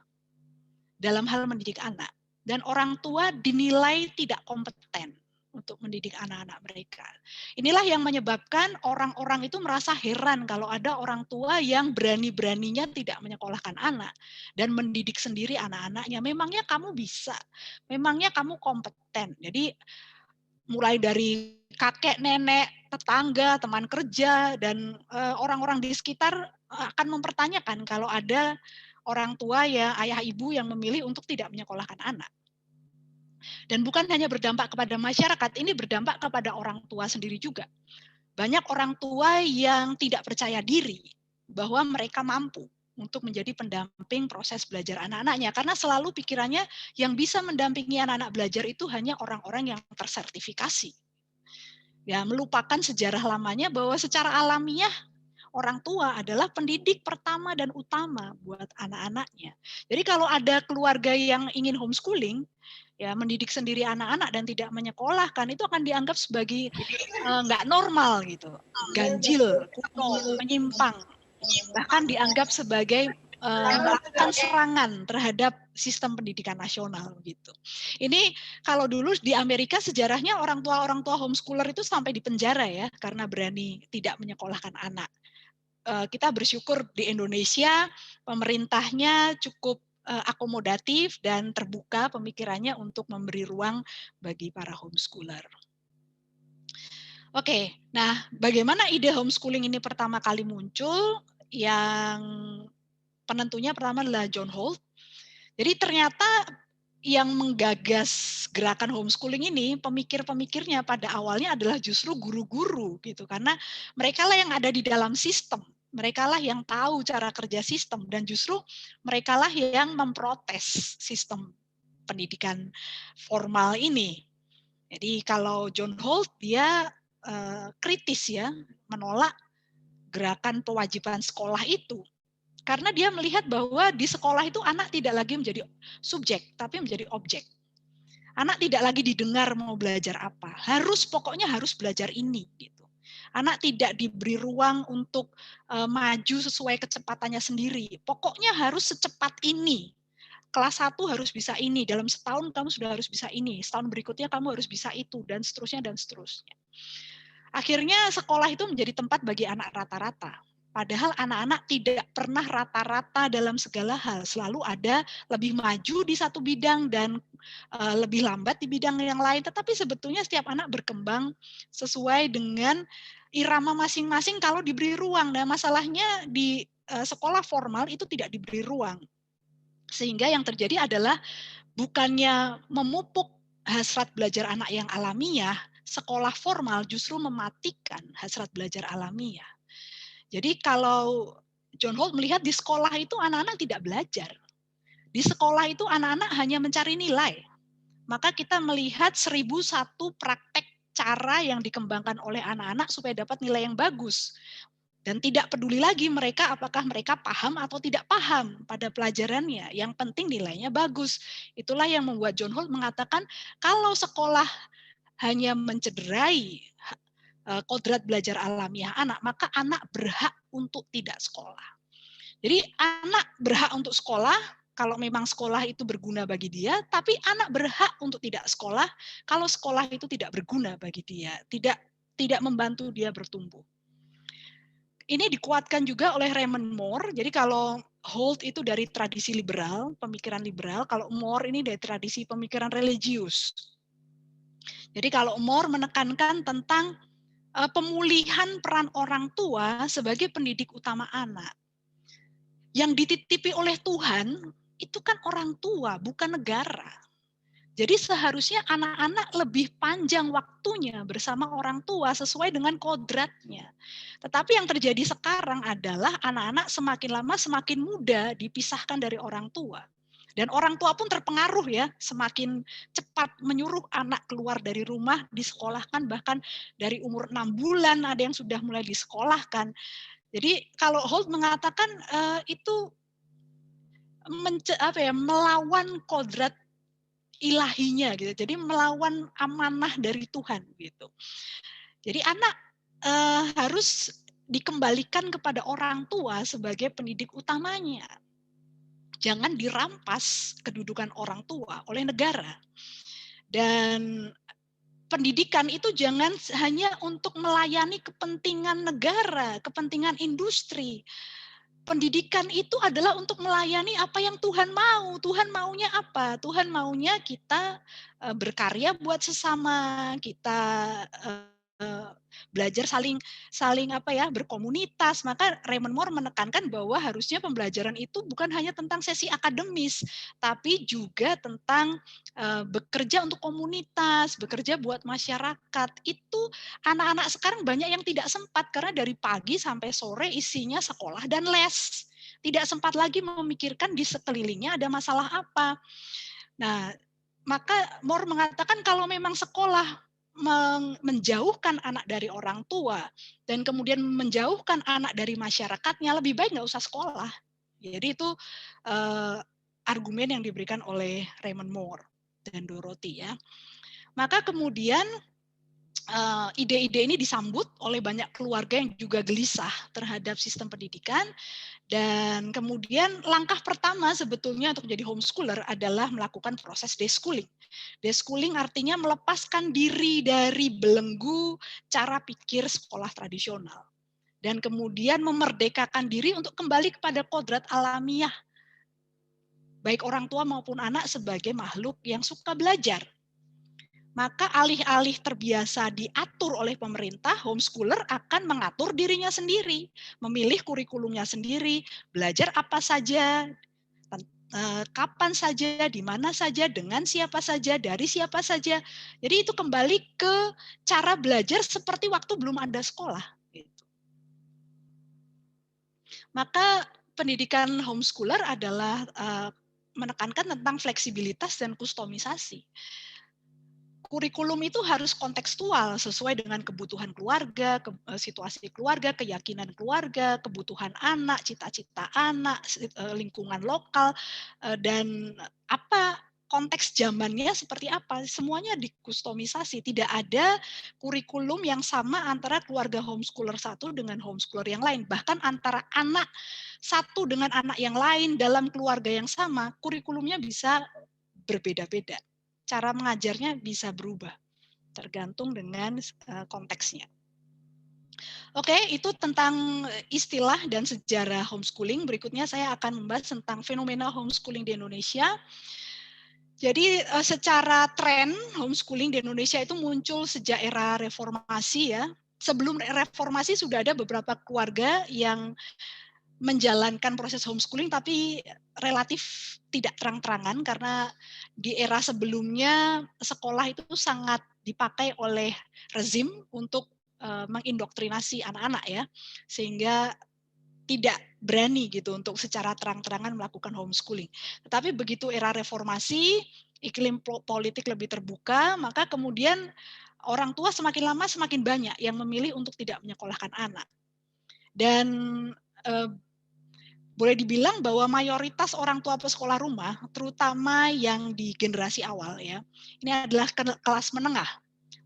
dalam hal mendidik anak. Dan orang tua dinilai tidak kompeten untuk mendidik anak-anak mereka. Inilah yang menyebabkan orang-orang itu merasa heran kalau ada orang tua yang berani-beraninya tidak menyekolahkan anak dan mendidik sendiri anak-anaknya. Memangnya kamu bisa, memangnya kamu kompeten. Jadi mulai dari kakek, nenek, tetangga, teman kerja, dan orang-orang di sekitar akan mempertanyakan kalau ada orang tua ya, ayah ibu yang memilih untuk tidak menyekolahkan anak. Dan bukan hanya berdampak kepada masyarakat, ini berdampak kepada orang tua sendiri juga. Banyak orang tua yang tidak percaya diri bahwa mereka mampu untuk menjadi pendamping proses belajar anak-anaknya. Karena selalu pikirannya yang bisa mendampingi anak-anak belajar itu hanya orang-orang yang tersertifikasi. Ya, melupakan sejarah lamanya bahwa secara alamiah orang tua adalah pendidik pertama dan utama buat anak-anaknya. Jadi kalau ada keluarga yang ingin homeschooling, ya mendidik sendiri anak-anak dan tidak menyekolahkan, itu akan dianggap sebagai nggak normal gitu, ganjil, kuno, menyimpang, bahkan dianggap sebagai melakukan serangan terhadap sistem pendidikan nasional gitu. Ini kalau dulu di Amerika sejarahnya orang tua homeschooler itu sampai di penjara ya karena berani tidak menyekolahkan anak. Kita bersyukur di Indonesia pemerintahnya cukup akomodatif dan terbuka pemikirannya untuk memberi ruang bagi para homeschooler. Oke, nah bagaimana ide homeschooling ini pertama kali muncul? Yang penentunya pertama adalah John Holt. Jadi ternyata yang menggagas gerakan homeschooling ini, pemikir-pemikirnya pada awalnya adalah justru guru-guru gitu, karena mereka lah yang ada di dalam sistem, mereka lah yang tahu cara kerja sistem, dan justru mereka lah yang memprotes sistem pendidikan formal ini. Jadi kalau John Holt dia kritis ya, menolak gerakan kewajiban sekolah itu. Karena dia melihat bahwa di sekolah itu anak tidak lagi menjadi subjek, tapi menjadi objek. Anak tidak lagi didengar mau belajar apa. Pokoknya harus belajar ini. Gitu. Anak tidak diberi ruang untuk maju sesuai kecepatannya sendiri. Pokoknya harus secepat ini. Kelas 1 harus bisa ini. Dalam setahun kamu sudah harus bisa ini. Setahun berikutnya kamu harus bisa itu. Dan seterusnya, dan seterusnya. Akhirnya sekolah itu menjadi tempat bagi anak rata-rata. Padahal anak-anak tidak pernah rata-rata dalam segala hal. Selalu ada lebih maju di satu bidang dan lebih lambat di bidang yang lain. Tetapi sebetulnya setiap anak berkembang sesuai dengan irama masing-masing kalau diberi ruang. Nah, masalahnya di sekolah formal itu tidak diberi ruang. Sehingga yang terjadi adalah bukannya memupuk hasrat belajar anak yang alamiah, sekolah formal justru mematikan hasrat belajar alamiah. Jadi kalau John Holt melihat di sekolah itu anak-anak tidak belajar. Di sekolah itu anak-anak hanya mencari nilai. Maka kita melihat 1001 praktek cara yang dikembangkan oleh anak-anak supaya dapat nilai yang bagus. Dan tidak peduli lagi mereka apakah mereka paham atau tidak paham pada pelajarannya. Yang penting nilainya bagus. Itulah yang membuat John Holt mengatakan kalau sekolah hanya mencederai kodrat belajar alamiah anak, maka anak berhak untuk tidak sekolah. Jadi anak berhak untuk sekolah kalau memang sekolah itu berguna bagi dia, tapi anak berhak untuk tidak sekolah kalau sekolah itu tidak berguna bagi dia, tidak membantu dia bertumbuh. Ini dikuatkan juga oleh Raymond Moore. Jadi kalau Holt itu dari tradisi liberal, pemikiran liberal, kalau Moore ini dari tradisi pemikiran religius. Jadi kalau Moore menekankan tentang pemulihan peran orang tua sebagai pendidik utama anak. Yang dititipi oleh Tuhan itu kan orang tua, bukan negara. Jadi seharusnya anak-anak lebih panjang waktunya bersama orang tua sesuai dengan kodratnya. Tetapi yang terjadi sekarang adalah anak-anak semakin lama semakin muda dipisahkan dari orang tua. Dan orang tua pun terpengaruh ya, semakin cepat menyuruh anak keluar dari rumah, disekolahkan bahkan dari umur 6 bulan ada yang sudah mulai disekolahkan. Jadi kalau Holt mengatakan itu melawan kodrat ilahinya gitu. Jadi melawan amanah dari Tuhan gitu. Jadi anak harus dikembalikan kepada orang tua sebagai pendidik utamanya. Jangan dirampas kedudukan orang tua oleh negara. Dan pendidikan itu jangan hanya untuk melayani kepentingan negara, kepentingan industri. Pendidikan itu adalah untuk melayani apa yang Tuhan mau. Tuhan maunya apa? Tuhan maunya kita berkarya buat sesama, kita belajar saling berkomunitas. Maka Raymond Moore menekankan bahwa harusnya pembelajaran itu bukan hanya tentang sesi akademis, tapi juga tentang bekerja untuk komunitas, bekerja buat masyarakat. Itu anak-anak sekarang banyak yang tidak sempat karena dari pagi sampai sore isinya sekolah dan les. Tidak sempat lagi memikirkan di sekelilingnya ada masalah apa. Nah, maka Moore mengatakan kalau memang sekolah menjauhkan anak dari orang tua dan kemudian menjauhkan anak dari masyarakatnya, lebih baik nggak usah sekolah. Jadi itu argumen yang diberikan oleh Raymond Moore dan Dorothy ya. Maka kemudian ide-ide ini disambut oleh banyak keluarga yang juga gelisah terhadap sistem pendidikan. Dan kemudian langkah pertama sebetulnya untuk jadi homeschooler adalah melakukan proses deschooling. Deschooling artinya melepaskan diri dari belenggu cara pikir sekolah tradisional. Dan kemudian memerdekakan diri untuk kembali kepada kodrat alamiah. Baik orang tua maupun anak sebagai makhluk yang suka belajar. Maka alih-alih terbiasa diatur oleh pemerintah, homeschooler akan mengatur dirinya sendiri, memilih kurikulumnya sendiri, belajar apa saja, kapan saja, di mana saja, dengan siapa saja, dari siapa saja. Jadi itu kembali ke cara belajar seperti waktu belum ada sekolah. Maka pendidikan homeschooler adalah menekankan tentang fleksibilitas dan kustomisasi. Kurikulum itu harus kontekstual sesuai dengan kebutuhan keluarga, situasi keluarga, keyakinan keluarga, kebutuhan anak, cita-cita anak, lingkungan lokal, dan apa konteks zamannya seperti apa. Semuanya dikustomisasi. Tidak ada kurikulum yang sama antara keluarga homeschooler satu dengan homeschooler yang lain. Bahkan antara anak satu dengan anak yang lain dalam keluarga yang sama, kurikulumnya bisa berbeda-beda. Cara mengajarnya bisa berubah, tergantung dengan konteksnya. Oke, itu tentang istilah dan sejarah homeschooling. Berikutnya saya akan membahas tentang fenomena homeschooling di Indonesia. Jadi secara tren homeschooling di Indonesia itu muncul sejak era reformasi ya. Sebelum reformasi sudah ada beberapa keluarga yang menjalankan proses homeschooling tapi relatif tidak terang-terangan karena di era sebelumnya sekolah itu sangat dipakai oleh rezim untuk mengindoktrinasi anak-anak ya, sehingga tidak berani gitu untuk secara terang-terangan melakukan homeschooling. Tetapi begitu era reformasi, iklim politik lebih terbuka, maka kemudian orang tua semakin lama semakin banyak yang memilih untuk tidak menyekolahkan anak. Dan boleh dibilang bahwa mayoritas orang tua pesekolah rumah, terutama yang di generasi awal ya, ini adalah kelas menengah,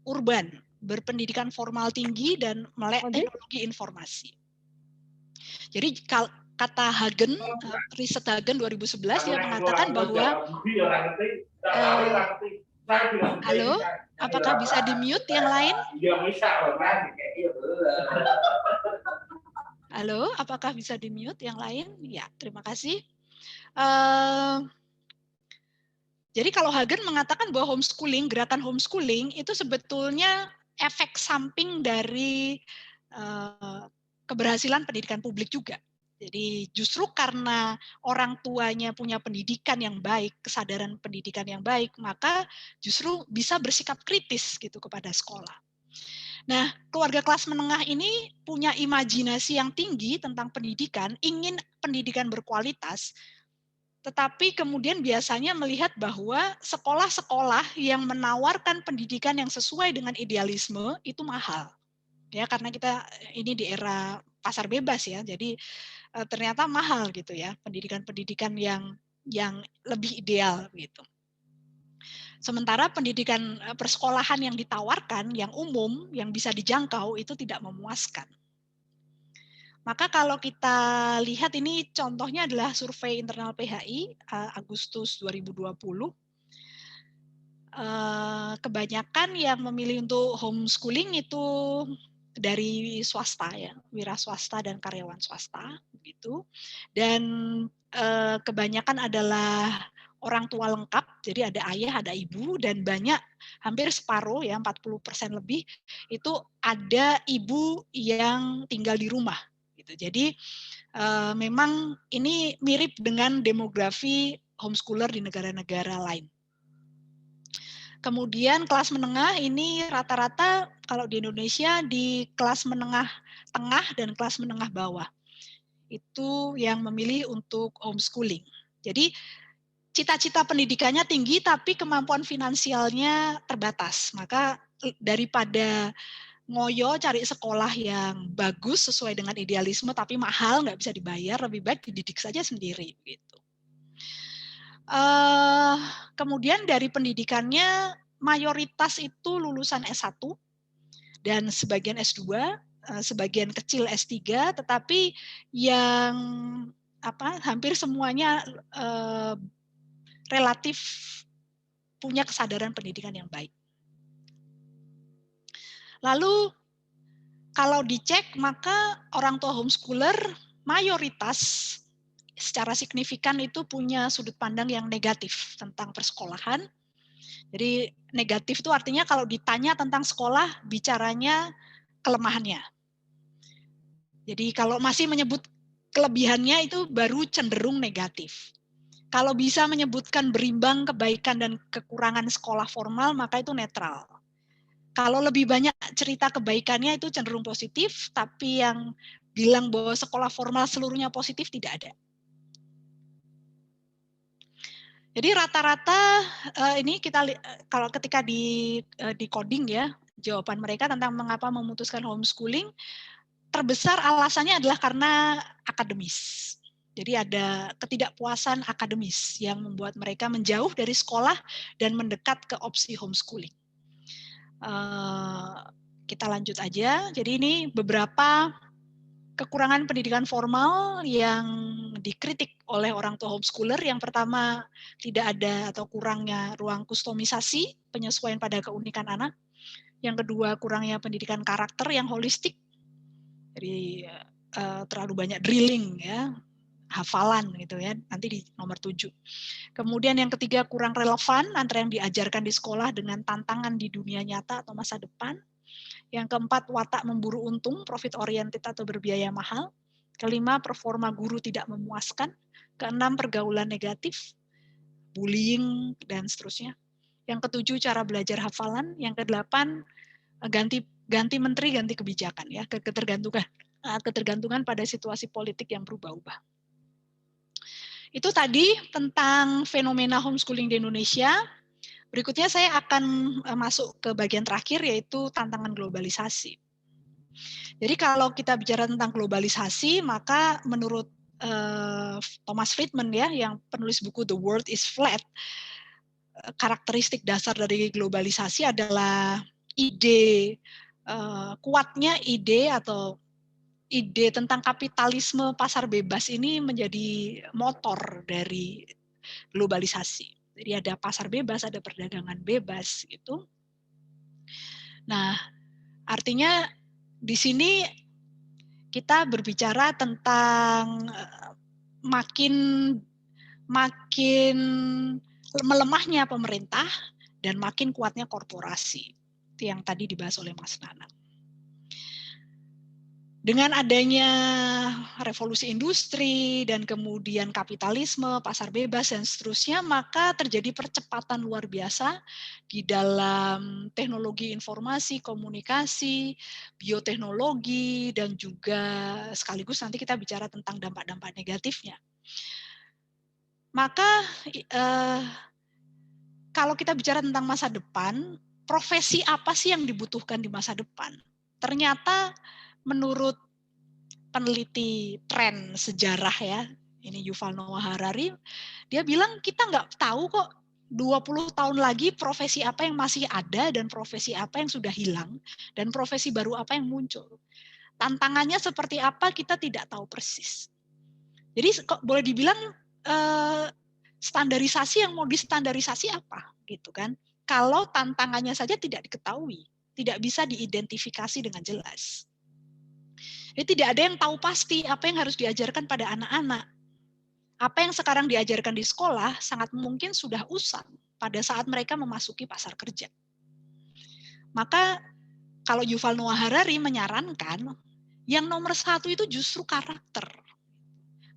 urban, berpendidikan formal tinggi dan melek teknologi informasi. Jadi kata Hagen, riset Hagen 2011 dia mengatakan bahwa halo, apakah bisa di-mute yang lain? Halo, apakah bisa di-mute yang lain? Ya, terima kasih. Jadi kalau Hagen mengatakan bahwa homeschooling, gerakan homeschooling itu sebetulnya efek samping dari keberhasilan pendidikan publik juga. Jadi justru karena orang tuanya punya pendidikan yang baik, kesadaran pendidikan yang baik, maka justru bisa bersikap kritis gitu kepada sekolah. Nah, keluarga kelas menengah ini punya imajinasi yang tinggi tentang pendidikan, ingin pendidikan berkualitas, tetapi kemudian biasanya melihat bahwa sekolah-sekolah yang menawarkan pendidikan yang sesuai dengan idealisme itu mahal. Ya, karena kita ini di era pasar bebas ya, jadi ternyata mahal gitu ya, pendidikan-pendidikan yang lebih ideal gitu. Sementara pendidikan persekolahan yang ditawarkan, yang umum, yang bisa dijangkau itu tidak memuaskan. Maka kalau kita lihat ini contohnya adalah survei internal PHI Agustus 2020. Kebanyakan yang memilih untuk homeschooling itu dari swasta ya, wira swasta dan karyawan swasta gitu. Dan kebanyakan adalah orang tua lengkap, jadi ada ayah, ada ibu, dan banyak, hampir separuh ya, 40% lebih itu ada ibu yang tinggal di rumah gitu. Jadi memang ini mirip dengan demografi homeschooler di negara-negara lain. Kemudian kelas menengah ini rata-rata kalau di Indonesia di kelas menengah tengah dan kelas menengah bawah. Itu yang memilih untuk homeschooling. Jadi cita-cita pendidikannya tinggi tapi kemampuan finansialnya terbatas. Maka daripada ngoyo cari sekolah yang bagus sesuai dengan idealisme tapi mahal, nggak bisa dibayar, lebih baik dididik saja sendiri gitu. Kemudian dari pendidikannya mayoritas itu lulusan S1 dan sebagian S2, sebagian kecil S3, tetapi yang hampir semuanya relatif punya kesadaran pendidikan yang baik. Lalu kalau dicek maka orang tua homeschooler mayoritas secara signifikan itu punya sudut pandang yang negatif tentang persekolahan. Jadi negatif itu artinya kalau ditanya tentang sekolah, bicaranya kelemahannya. Jadi kalau masih menyebut kelebihannya itu baru cenderung negatif. Kalau bisa menyebutkan berimbang kebaikan dan kekurangan sekolah formal, maka itu netral. Kalau lebih banyak cerita kebaikannya itu cenderung positif, tapi yang bilang bahwa sekolah formal seluruhnya positif tidak ada. Jadi rata-rata ini kita kalau ketika di coding ya, jawaban mereka tentang mengapa memutuskan homeschooling, terbesar alasannya adalah karena akademis. Jadi ada ketidakpuasan akademis yang membuat mereka menjauh dari sekolah dan mendekat ke opsi homeschooling. Kita lanjut aja. Jadi ini beberapa kekurangan pendidikan formal yang dikritik oleh orang tua homeschooler. Yang pertama, tidak ada atau kurangnya ruang kustomisasi, penyesuaian pada keunikan anak. Yang kedua, kurangnya pendidikan karakter yang holistik. Jadi terlalu banyak drilling ya, hafalan gitu ya, nanti di nomor 7. Kemudian yang ketiga, kurang relevan antara yang diajarkan di sekolah dengan tantangan di dunia nyata atau masa depan. Yang keempat, watak memburu untung, profit oriented atau berbiaya mahal. Kelima, performa guru tidak memuaskan. Keenam, pergaulan negatif, bullying, dan seterusnya. Yang ketujuh, cara belajar hafalan. Yang kedelapan, ganti menteri, ganti kebijakan, ya, ketergantungan pada situasi politik yang berubah-ubah. Itu tadi tentang fenomena homeschooling di Indonesia. Berikutnya saya akan masuk ke bagian terakhir, yaitu tantangan globalisasi. Jadi kalau kita bicara tentang globalisasi, maka menurut Thomas Friedman ya, yang penulis buku The World is Flat, karakteristik dasar dari globalisasi adalah kuatnya ide atau ide tentang kapitalisme pasar bebas ini menjadi motor dari globalisasi. Jadi ada pasar bebas, ada perdagangan bebas gitu. Nah, artinya di sini kita berbicara tentang makin melemahnya pemerintah dan makin kuatnya korporasi. yang tadi dibahas oleh Mas Nanang. Dengan adanya revolusi industri dan kemudian kapitalisme, pasar bebas dan seterusnya, maka terjadi percepatan luar biasa di dalam teknologi informasi, komunikasi, bioteknologi, dan juga sekaligus nanti kita bicara tentang dampak-dampak negatifnya. Maka kalau kita bicara tentang masa depan, profesi apa sih yang dibutuhkan di masa depan? Ternyata menurut peneliti tren sejarah ya, ini Yuval Noah Harari, dia bilang kita nggak tahu kok 20 tahun lagi profesi apa yang masih ada dan profesi apa yang sudah hilang dan profesi baru apa yang muncul. Tantangannya seperti apa kita tidak tahu persis. Jadi kok boleh dibilang standarisasi yang mau distandarisasi apa gitu kan? Kalau tantangannya saja tidak diketahui, tidak bisa diidentifikasi dengan jelas. Jadi tidak ada yang tahu pasti apa yang harus diajarkan pada anak-anak. Apa yang sekarang diajarkan di sekolah sangat mungkin sudah usang pada saat mereka memasuki pasar kerja. Maka kalau Yuval Noah Harari menyarankan, yang nomor satu itu justru karakter.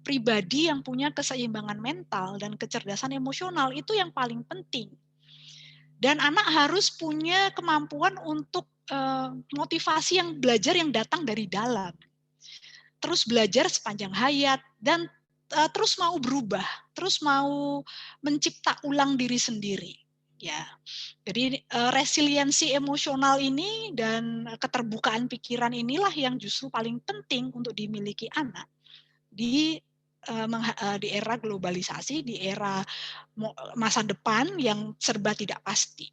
Pribadi yang punya keseimbangan mental dan kecerdasan emosional itu yang paling penting. Dan anak harus punya kemampuan untuk motivasi yang belajar yang datang dari dalam. Terus belajar sepanjang hayat dan terus mau berubah, terus mau mencipta ulang diri sendiri. Ya, jadi resiliensi emosional ini dan keterbukaan pikiran inilah yang justru paling penting untuk dimiliki anak di era globalisasi, di era masa depan yang serba tidak pasti.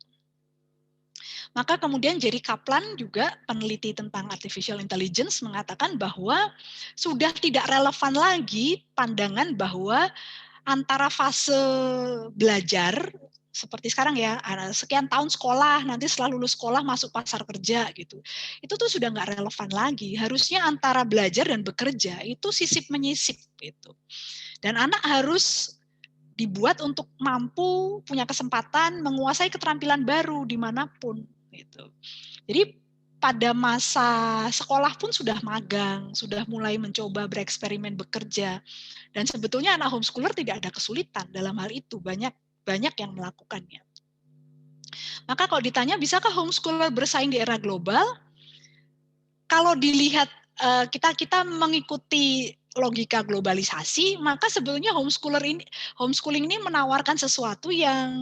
Maka kemudian Jerry Kaplan juga peneliti tentang artificial intelligence mengatakan bahwa sudah tidak relevan lagi pandangan bahwa antara fase belajar seperti sekarang ya, sekian tahun sekolah, nanti setelah lulus sekolah masuk pasar kerja gitu. Itu tuh sudah nggak relevan lagi. Harusnya antara belajar dan bekerja itu sisip menyisip gitu. Dan anak harus dibuat untuk mampu punya kesempatan menguasai keterampilan baru dimanapun. Gitu. Jadi pada masa sekolah pun sudah magang, sudah mulai mencoba bereksperimen bekerja. Dan sebetulnya anak homeschooler tidak ada kesulitan dalam hal itu, banyak yang melakukannya. Maka kalau ditanya, bisakah homeschooler bersaing di era global? Kalau dilihat kita mengikuti logika globalisasi, maka sebetulnya homeschooling ini menawarkan sesuatu yang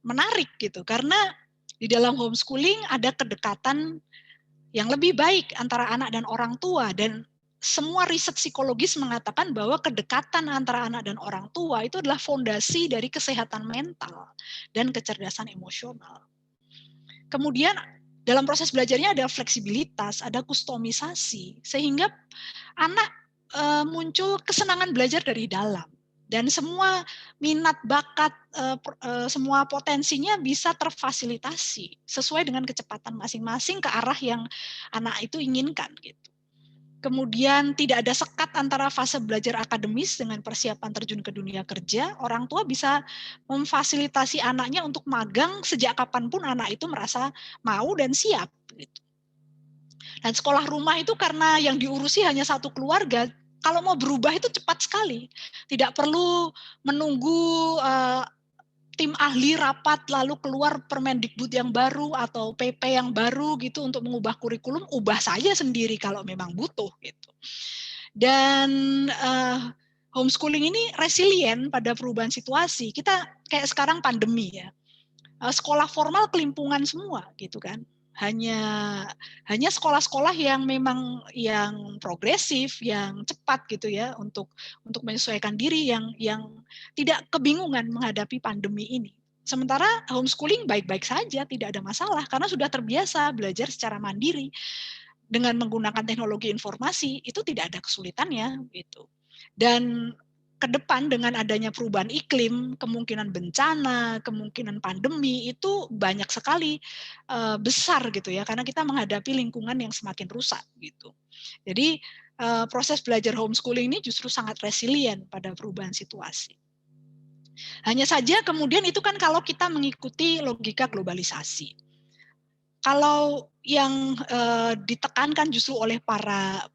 menarik gitu, karena di dalam homeschooling ada kedekatan yang lebih baik antara anak dan orang tua, dan semua riset psikologis mengatakan bahwa kedekatan antara anak dan orang tua itu adalah fondasi dari kesehatan mental dan kecerdasan emosional. Kemudian dalam proses belajarnya ada fleksibilitas, ada kustomisasi, sehingga anak muncul kesenangan belajar dari dalam. Dan semua minat, bakat, semua potensinya bisa terfasilitasi sesuai dengan kecepatan masing-masing ke arah yang anak itu inginkan gitu. Kemudian tidak ada sekat antara fase belajar akademis dengan persiapan terjun ke dunia kerja. Orang tua bisa memfasilitasi anaknya untuk magang sejak kapanpun anak itu merasa mau dan siap gitu. Dan sekolah rumah itu karena yang diurusi hanya satu keluarga, kalau mau berubah itu cepat sekali. Tidak perlu menunggu tim ahli rapat lalu keluar Permendikbud yang baru atau PP yang baru gitu untuk mengubah kurikulum, ubah saja sendiri kalau memang butuh gitu. Dan homeschooling ini resilient pada perubahan situasi. Kita kayak sekarang pandemi ya. Sekolah formal kelimpungan semua gitu kan. Hanya sekolah-sekolah yang memang yang progresif, yang cepat gitu ya untuk menyesuaikan diri yang tidak kebingungan menghadapi pandemi ini. Sementara homeschooling baik-baik saja, tidak ada masalah karena sudah terbiasa belajar secara mandiri dengan menggunakan teknologi informasi, itu tidak ada kesulitannya gitu. Dan ke depan dengan adanya perubahan iklim, kemungkinan bencana, kemungkinan pandemi itu banyak sekali besar gitu ya, karena kita menghadapi lingkungan yang semakin rusak gitu. Jadi proses belajar homeschooling ini justru sangat resilient pada perubahan situasi. Hanya saja kemudian itu kan kalau kita mengikuti logika globalisasi. Kalau yang ditekankan justru oleh para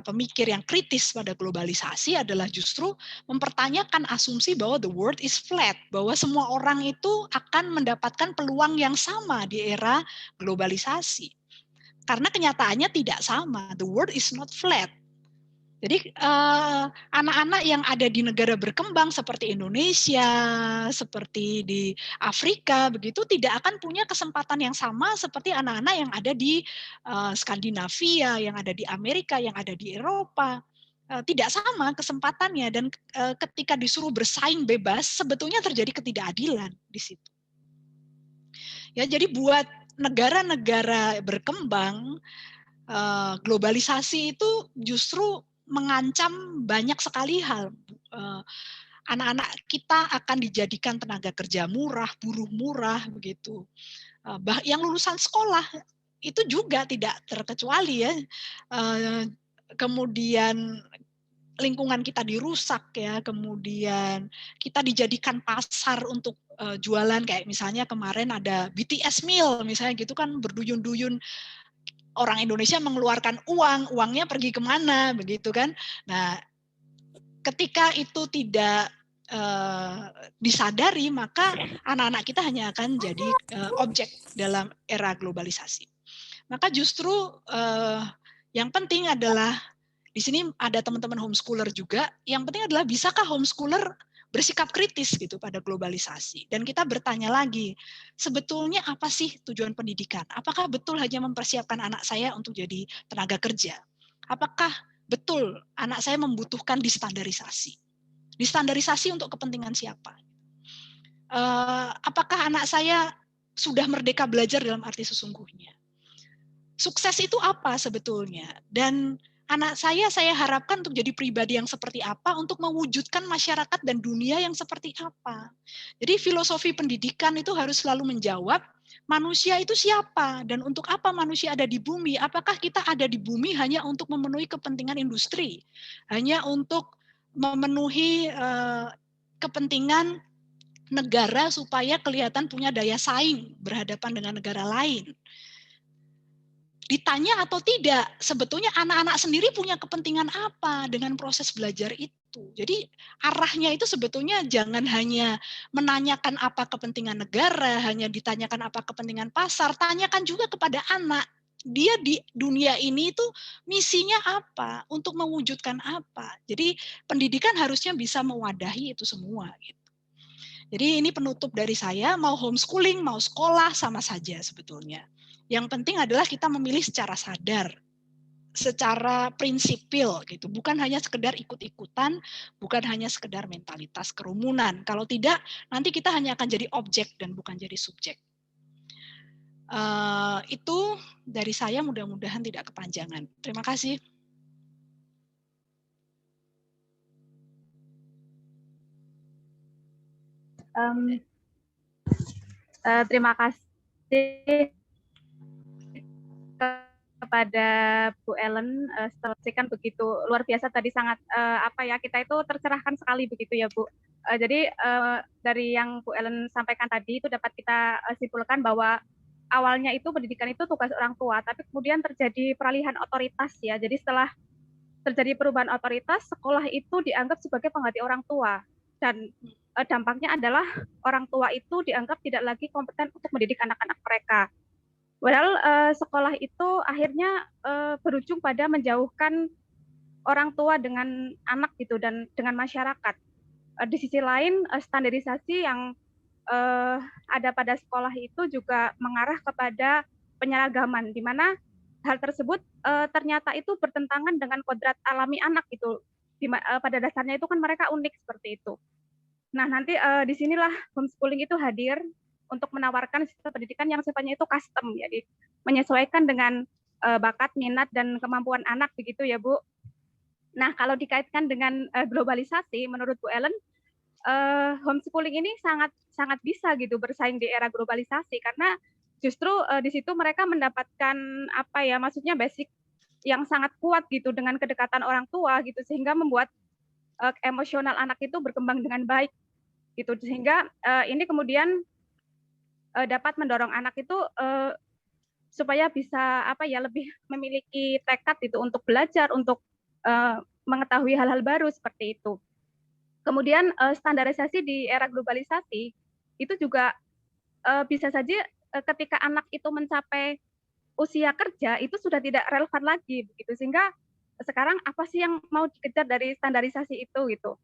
pemikir yang kritis pada globalisasi adalah justru mempertanyakan asumsi bahwa the world is flat, bahwa semua orang itu akan mendapatkan peluang yang sama di era globalisasi. Karena kenyataannya tidak sama, the world is not flat. Jadi anak-anak yang ada di negara berkembang seperti Indonesia, seperti di Afrika, begitu tidak akan punya kesempatan yang sama seperti anak-anak yang ada di Skandinavia, yang ada di Amerika, yang ada di Eropa. Tidak sama kesempatannya, dan ketika disuruh bersaing bebas, sebetulnya terjadi ketidakadilan di situ. Ya, jadi buat negara-negara berkembang, globalisasi itu justru mengancam banyak sekali hal. Anak-anak kita akan dijadikan tenaga kerja murah, buruh murah, begitu. Yang lulusan sekolah itu juga tidak terkecuali ya. Kemudian lingkungan kita dirusak ya, kemudian kita dijadikan pasar untuk jualan, kayak misalnya kemarin ada BTS Meal misalnya gitu kan, berduyun-duyun orang Indonesia mengeluarkan uangnya pergi kemana, begitu kan. Nah, ketika itu tidak disadari, maka anak-anak kita hanya akan jadi objek dalam era globalisasi. Maka justru yang penting adalah, di sini ada teman-teman homeschooler juga, yang penting adalah bisakah homeschooler bersikap kritis gitu pada globalisasi. Dan kita bertanya lagi, sebetulnya apa sih tujuan pendidikan? Apakah betul hanya mempersiapkan anak saya untuk jadi tenaga kerja? Apakah betul anak saya membutuhkan distandarisasi? Distandarisasi untuk kepentingan siapa? Apakah anak saya sudah merdeka belajar dalam arti sesungguhnya? Sukses itu apa sebetulnya? Dan anak saya harapkan untuk jadi pribadi yang seperti apa, untuk mewujudkan masyarakat dan dunia yang seperti apa. Jadi filosofi pendidikan itu harus selalu menjawab, manusia itu siapa dan untuk apa manusia ada di bumi? Apakah kita ada di bumi hanya untuk memenuhi kepentingan industri? Hanya untuk memenuhi kepentingan negara supaya kelihatan punya daya saing berhadapan dengan negara lain? Ditanya atau tidak, sebetulnya anak-anak sendiri punya kepentingan apa dengan proses belajar itu. Jadi arahnya itu sebetulnya jangan hanya menanyakan apa kepentingan negara, hanya ditanyakan apa kepentingan pasar, tanyakan juga kepada anak. Dia di dunia ini itu misinya apa, untuk mewujudkan apa. Jadi pendidikan harusnya bisa mewadahi itu semua. Gitu. Jadi ini penutup dari saya, mau homeschooling, mau sekolah, sama saja sebetulnya. Yang penting adalah kita memilih secara sadar, secara prinsipil gitu, bukan hanya sekedar ikut-ikutan, bukan hanya sekedar mentalitas kerumunan. Kalau tidak, nanti kita hanya akan jadi objek dan bukan jadi subjek. Itu dari saya, mudah-mudahan tidak kepanjangan. Terima kasih. Terima kasih kepada Bu Ellen, setelah kan begitu luar biasa tadi, sangat kita itu tercerahkan sekali begitu ya Bu. Jadi dari yang Bu Ellen sampaikan tadi itu dapat kita simpulkan bahwa awalnya itu pendidikan itu tugas orang tua, tapi kemudian terjadi peralihan otoritas ya. Jadi setelah terjadi perubahan otoritas, sekolah itu dianggap sebagai pengganti orang tua, dan dampaknya adalah orang tua itu dianggap tidak lagi kompeten untuk mendidik anak-anak mereka. Padahal sekolah itu akhirnya berujung pada menjauhkan orang tua dengan anak gitu dan dengan masyarakat. Di sisi lain standarisasi yang ada pada sekolah itu juga mengarah kepada penyeragaman, di mana hal tersebut ternyata itu bertentangan dengan kodrat alami anak gitu. Pada dasarnya itu kan mereka unik seperti itu. Nah, nanti disinilah homeschooling itu hadir untuk menawarkan sistem pendidikan yang sifatnya itu custom, jadi menyesuaikan dengan bakat, minat, dan kemampuan anak begitu ya Bu. Nah, kalau dikaitkan dengan globalisasi, menurut Bu Ellen, homeschooling ini sangat bisa gitu bersaing di era globalisasi, karena justru di situ mereka mendapatkan maksudnya basic yang sangat kuat gitu dengan kedekatan orang tua gitu, sehingga membuat emosional anak itu berkembang dengan baik gitu, sehingga ini kemudian dapat mendorong anak itu supaya bisa lebih memiliki tekad itu untuk belajar, untuk mengetahui hal-hal baru seperti itu. Kemudian standarisasi di era globalisasi itu juga bisa saja ketika anak itu mencapai usia kerja itu sudah tidak relevan lagi begitu, sehingga sekarang apa sih yang mau dikejar dari standarisasi itu gitu.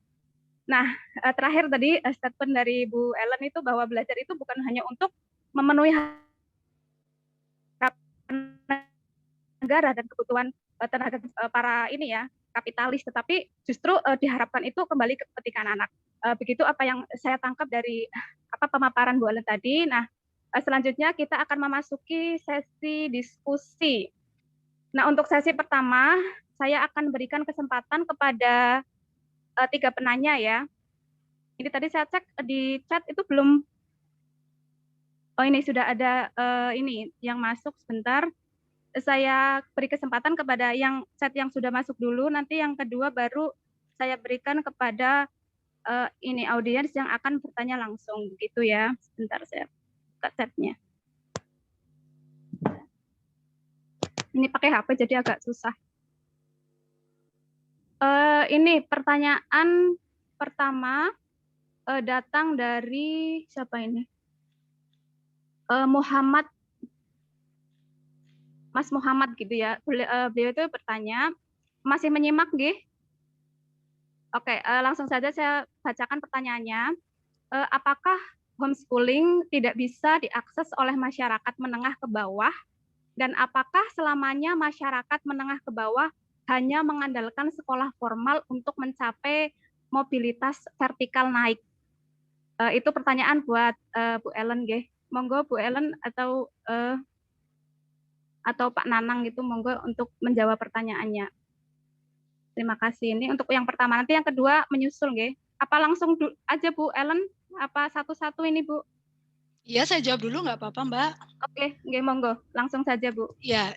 Nah, terakhir tadi statement dari Bu Ellen itu bahwa belajar itu bukan hanya untuk memenuhi harapan negara dan kebutuhan tenaga para kapitalis, tetapi justru diharapkan itu kembali ke kepentingan anak. Begitu apa yang saya tangkap dari pemaparan Bu Ellen tadi. Nah, selanjutnya kita akan memasuki sesi diskusi. Nah, untuk sesi pertama, saya akan berikan kesempatan kepada 3 penanya ya. Ini tadi saya cek di chat itu belum. Oh, ini sudah ada ini yang masuk sebentar. Saya beri kesempatan kepada yang chat yang sudah masuk dulu, nanti yang kedua baru saya berikan kepada ini audiens yang akan bertanya langsung begitu ya. Sebentar saya buka chatnya. Ini pakai HP jadi agak susah. Ini pertanyaan pertama datang dari siapa ini? Muhammad, Mas Muhammad gitu ya. Beliau itu bertanya, masih menyimak nggih? Oke, langsung saja saya bacakan pertanyaannya. Apakah homeschooling tidak bisa diakses oleh masyarakat menengah ke bawah? Dan apakah selamanya masyarakat menengah ke bawah hanya mengandalkan sekolah formal untuk mencapai mobilitas vertikal naik? Itu pertanyaan buat Bu Ellen, nggih. Monggo Bu Ellen atau Pak Nanang gitu, monggo untuk menjawab pertanyaannya. Terima kasih. Ini untuk yang pertama. Nanti yang kedua menyusul, nggih. Apa langsung aja Bu Ellen? Apa satu-satu ini Bu? Iya, saya jawab dulu nggak apa-apa, Mbak. Oke, nggih, monggo. Langsung saja Bu. Ya,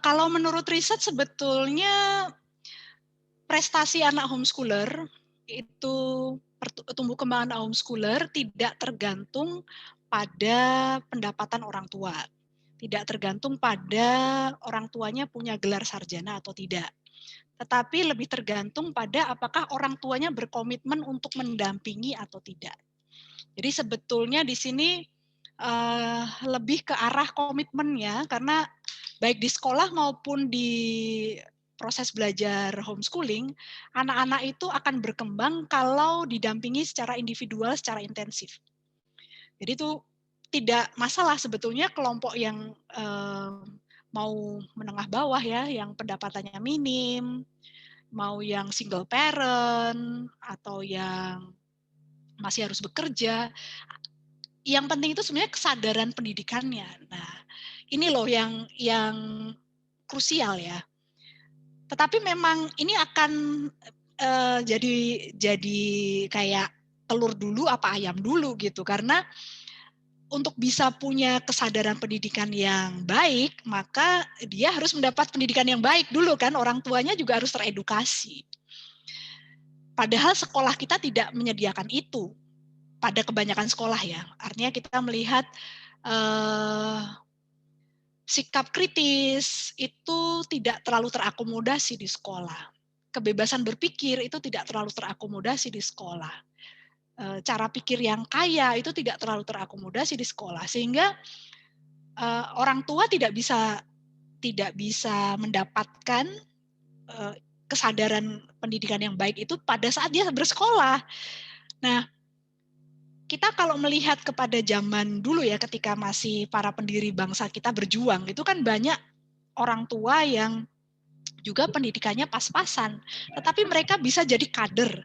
kalau menurut riset sebetulnya prestasi anak homeschooler itu tumbuh kembang anak homeschooler tidak tergantung pada pendapatan orang tua. Tidak tergantung pada orang tuanya punya gelar sarjana atau tidak. Tetapi lebih tergantung pada apakah orang tuanya berkomitmen untuk mendampingi atau tidak. Jadi sebetulnya di sini lebih ke arah komitmennya, karena baik di sekolah maupun di proses belajar homeschooling, anak-anak itu akan berkembang kalau didampingi secara individual, secara intensif. Jadi itu tidak masalah sebetulnya kelompok yang mau menengah bawah ya, yang pendapatannya minim, mau yang single parent, atau yang masih harus bekerja. Yang penting itu sebenarnya kesadaran pendidikannya. Nah, ini loh yang krusial ya. Tetapi memang ini akan jadi kayak telur dulu apa ayam dulu gitu, karena untuk bisa punya kesadaran pendidikan yang baik, maka dia harus mendapat pendidikan yang baik dulu kan, orang tuanya juga harus teredukasi. Padahal sekolah kita tidak menyediakan itu pada kebanyakan sekolah ya. Artinya kita melihat sikap kritis itu tidak terlalu terakomodasi di sekolah. Kebebasan berpikir itu tidak terlalu terakomodasi di sekolah. Cara pikir yang kaya itu tidak terlalu terakomodasi di sekolah, sehingga orang tua tidak bisa mendapatkan kesadaran pendidikan yang baik itu pada saat dia bersekolah. Nah, kita kalau melihat kepada zaman dulu ya, ketika masih para pendiri bangsa kita berjuang, itu kan banyak orang tua yang juga pendidikannya pas-pasan, tetapi mereka bisa jadi kader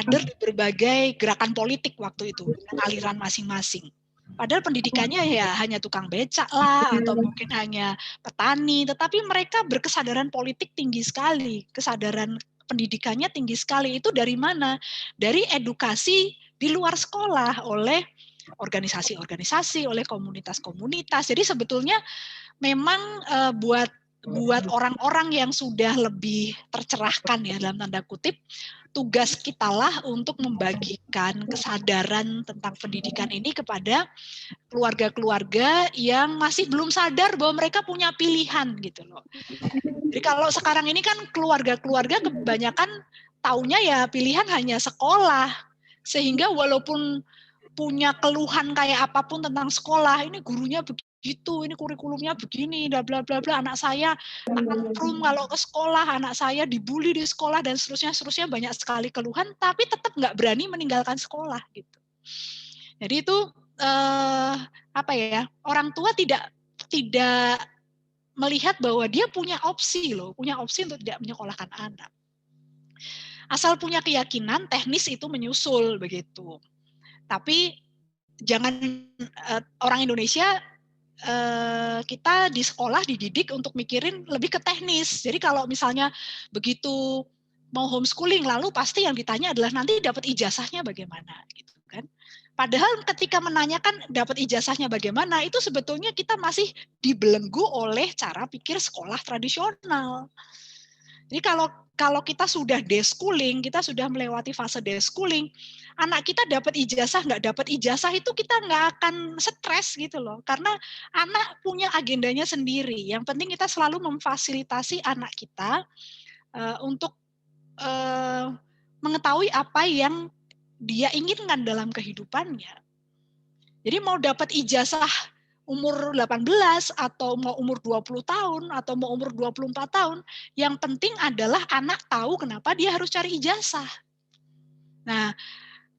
di berbagai gerakan politik waktu itu, dengan aliran masing-masing. Padahal pendidikannya ya hanya tukang becak lah, atau mungkin hanya petani, tetapi mereka berkesadaran politik tinggi sekali, kesadaran pendidikannya tinggi sekali. Itu dari mana? Dari edukasi di luar sekolah, oleh organisasi-organisasi, oleh komunitas-komunitas. Jadi sebetulnya memang buat buat orang-orang yang sudah lebih tercerahkan ya dalam tanda kutip, tugas kitalah untuk membagikan kesadaran tentang pendidikan ini kepada keluarga-keluarga yang masih belum sadar bahwa mereka punya pilihan gitu loh. Jadi kalau sekarang ini kan keluarga-keluarga kebanyakan taunya ya pilihan hanya sekolah, sehingga walaupun punya keluhan kayak apapun tentang sekolah, ini gurunya begitu, ini kurikulumnya begini, bla bla bla bla, anak saya tantrum kalau ke sekolah, anak saya dibully di sekolah dan seterusnya banyak sekali keluhan, tapi tetap nggak berani meninggalkan sekolah gitu. Jadi itu apa ya, orang tua tidak melihat bahwa dia punya opsi loh, punya opsi untuk tidak menyekolahkan anak. Asal punya keyakinan teknis itu menyusul begitu. Tapi jangan orang Indonesia kita di sekolah dididik untuk mikirin lebih ke teknis. Jadi kalau misalnya begitu mau homeschooling lalu pasti yang ditanya adalah nanti dapat ijazahnya bagaimana gitu kan. Padahal ketika menanyakan dapat ijazahnya bagaimana itu sebetulnya kita masih dibelenggu oleh cara pikir sekolah tradisional. Jadi kalau kita sudah deschooling, kita sudah melewati fase deschooling, anak kita dapat ijazah, nggak dapat ijazah itu kita nggak akan stres gitu loh. Karena anak punya agendanya sendiri. Yang penting kita selalu memfasilitasi anak kita untuk mengetahui apa yang dia inginkan dalam kehidupannya. Jadi mau dapat ijazah umur 18 atau mau umur 20 tahun atau mau umur 24 tahun, yang penting adalah anak tahu kenapa dia harus cari ijazah. Nah,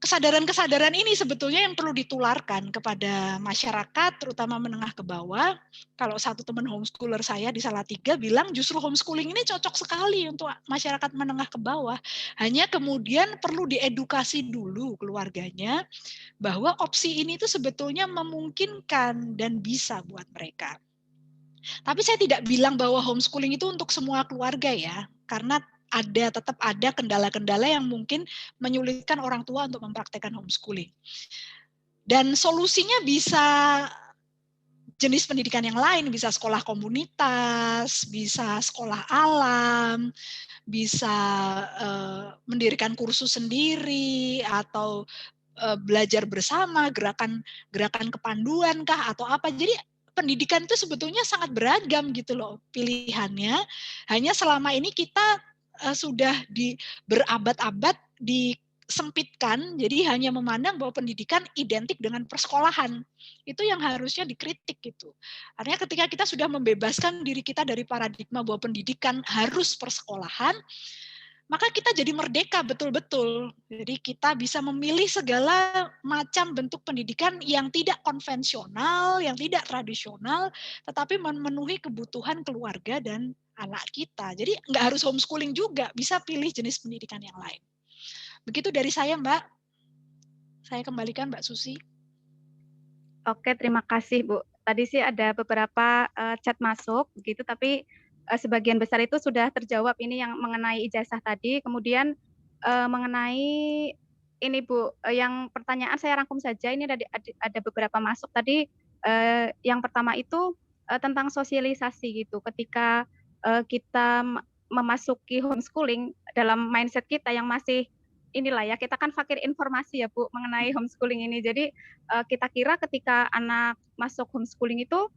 kesadaran-kesadaran ini sebetulnya yang perlu ditularkan kepada masyarakat, terutama menengah ke bawah. Kalau satu teman homeschooler saya di Salatiga bilang justru homeschooling ini cocok sekali untuk masyarakat menengah ke bawah. Hanya kemudian perlu diedukasi dulu keluarganya bahwa opsi ini itu sebetulnya memungkinkan dan bisa buat mereka. Tapi saya tidak bilang bahwa homeschooling itu untuk semua keluarga ya, karena tetap ada kendala-kendala yang mungkin menyulitkan orang tua untuk mempraktekkan homeschooling. Dan solusinya bisa jenis pendidikan yang lain, bisa sekolah komunitas, bisa sekolah alam, bisa mendirikan kursus sendiri atau belajar bersama, gerakan kepanduan kah atau apa. Jadi pendidikan itu sebetulnya sangat beragam gitu loh pilihannya. Hanya selama ini kita sudah berabad-abad disempitkan, jadi hanya memandang bahwa pendidikan identik dengan persekolahan. Itu yang harusnya dikritik gitu. Artinya ketika kita sudah membebaskan diri kita dari paradigma bahwa pendidikan harus persekolahan, maka kita jadi merdeka betul-betul. Jadi kita bisa memilih segala macam bentuk pendidikan yang tidak konvensional, yang tidak tradisional, tetapi memenuhi kebutuhan keluarga dan anak kita. Jadi nggak harus homeschooling juga, bisa pilih jenis pendidikan yang lain. Begitu dari saya, Mbak. Saya kembalikan Mbak Susi. Oke, terima kasih, Bu. Tadi sih ada beberapa chat masuk, begitu, tapi sebagian besar itu sudah terjawab ini yang mengenai ijazah tadi. Kemudian mengenai ini, Bu, yang pertanyaan saya rangkum saja. Ini ada beberapa masuk tadi. Yang pertama itu tentang sosialisasi gitu. Ketika kita memasuki homeschooling dalam mindset kita yang masih inilah ya, kita kan fakir informasi ya Bu mengenai homeschooling ini. Jadi kita kira ketika anak masuk homeschooling itu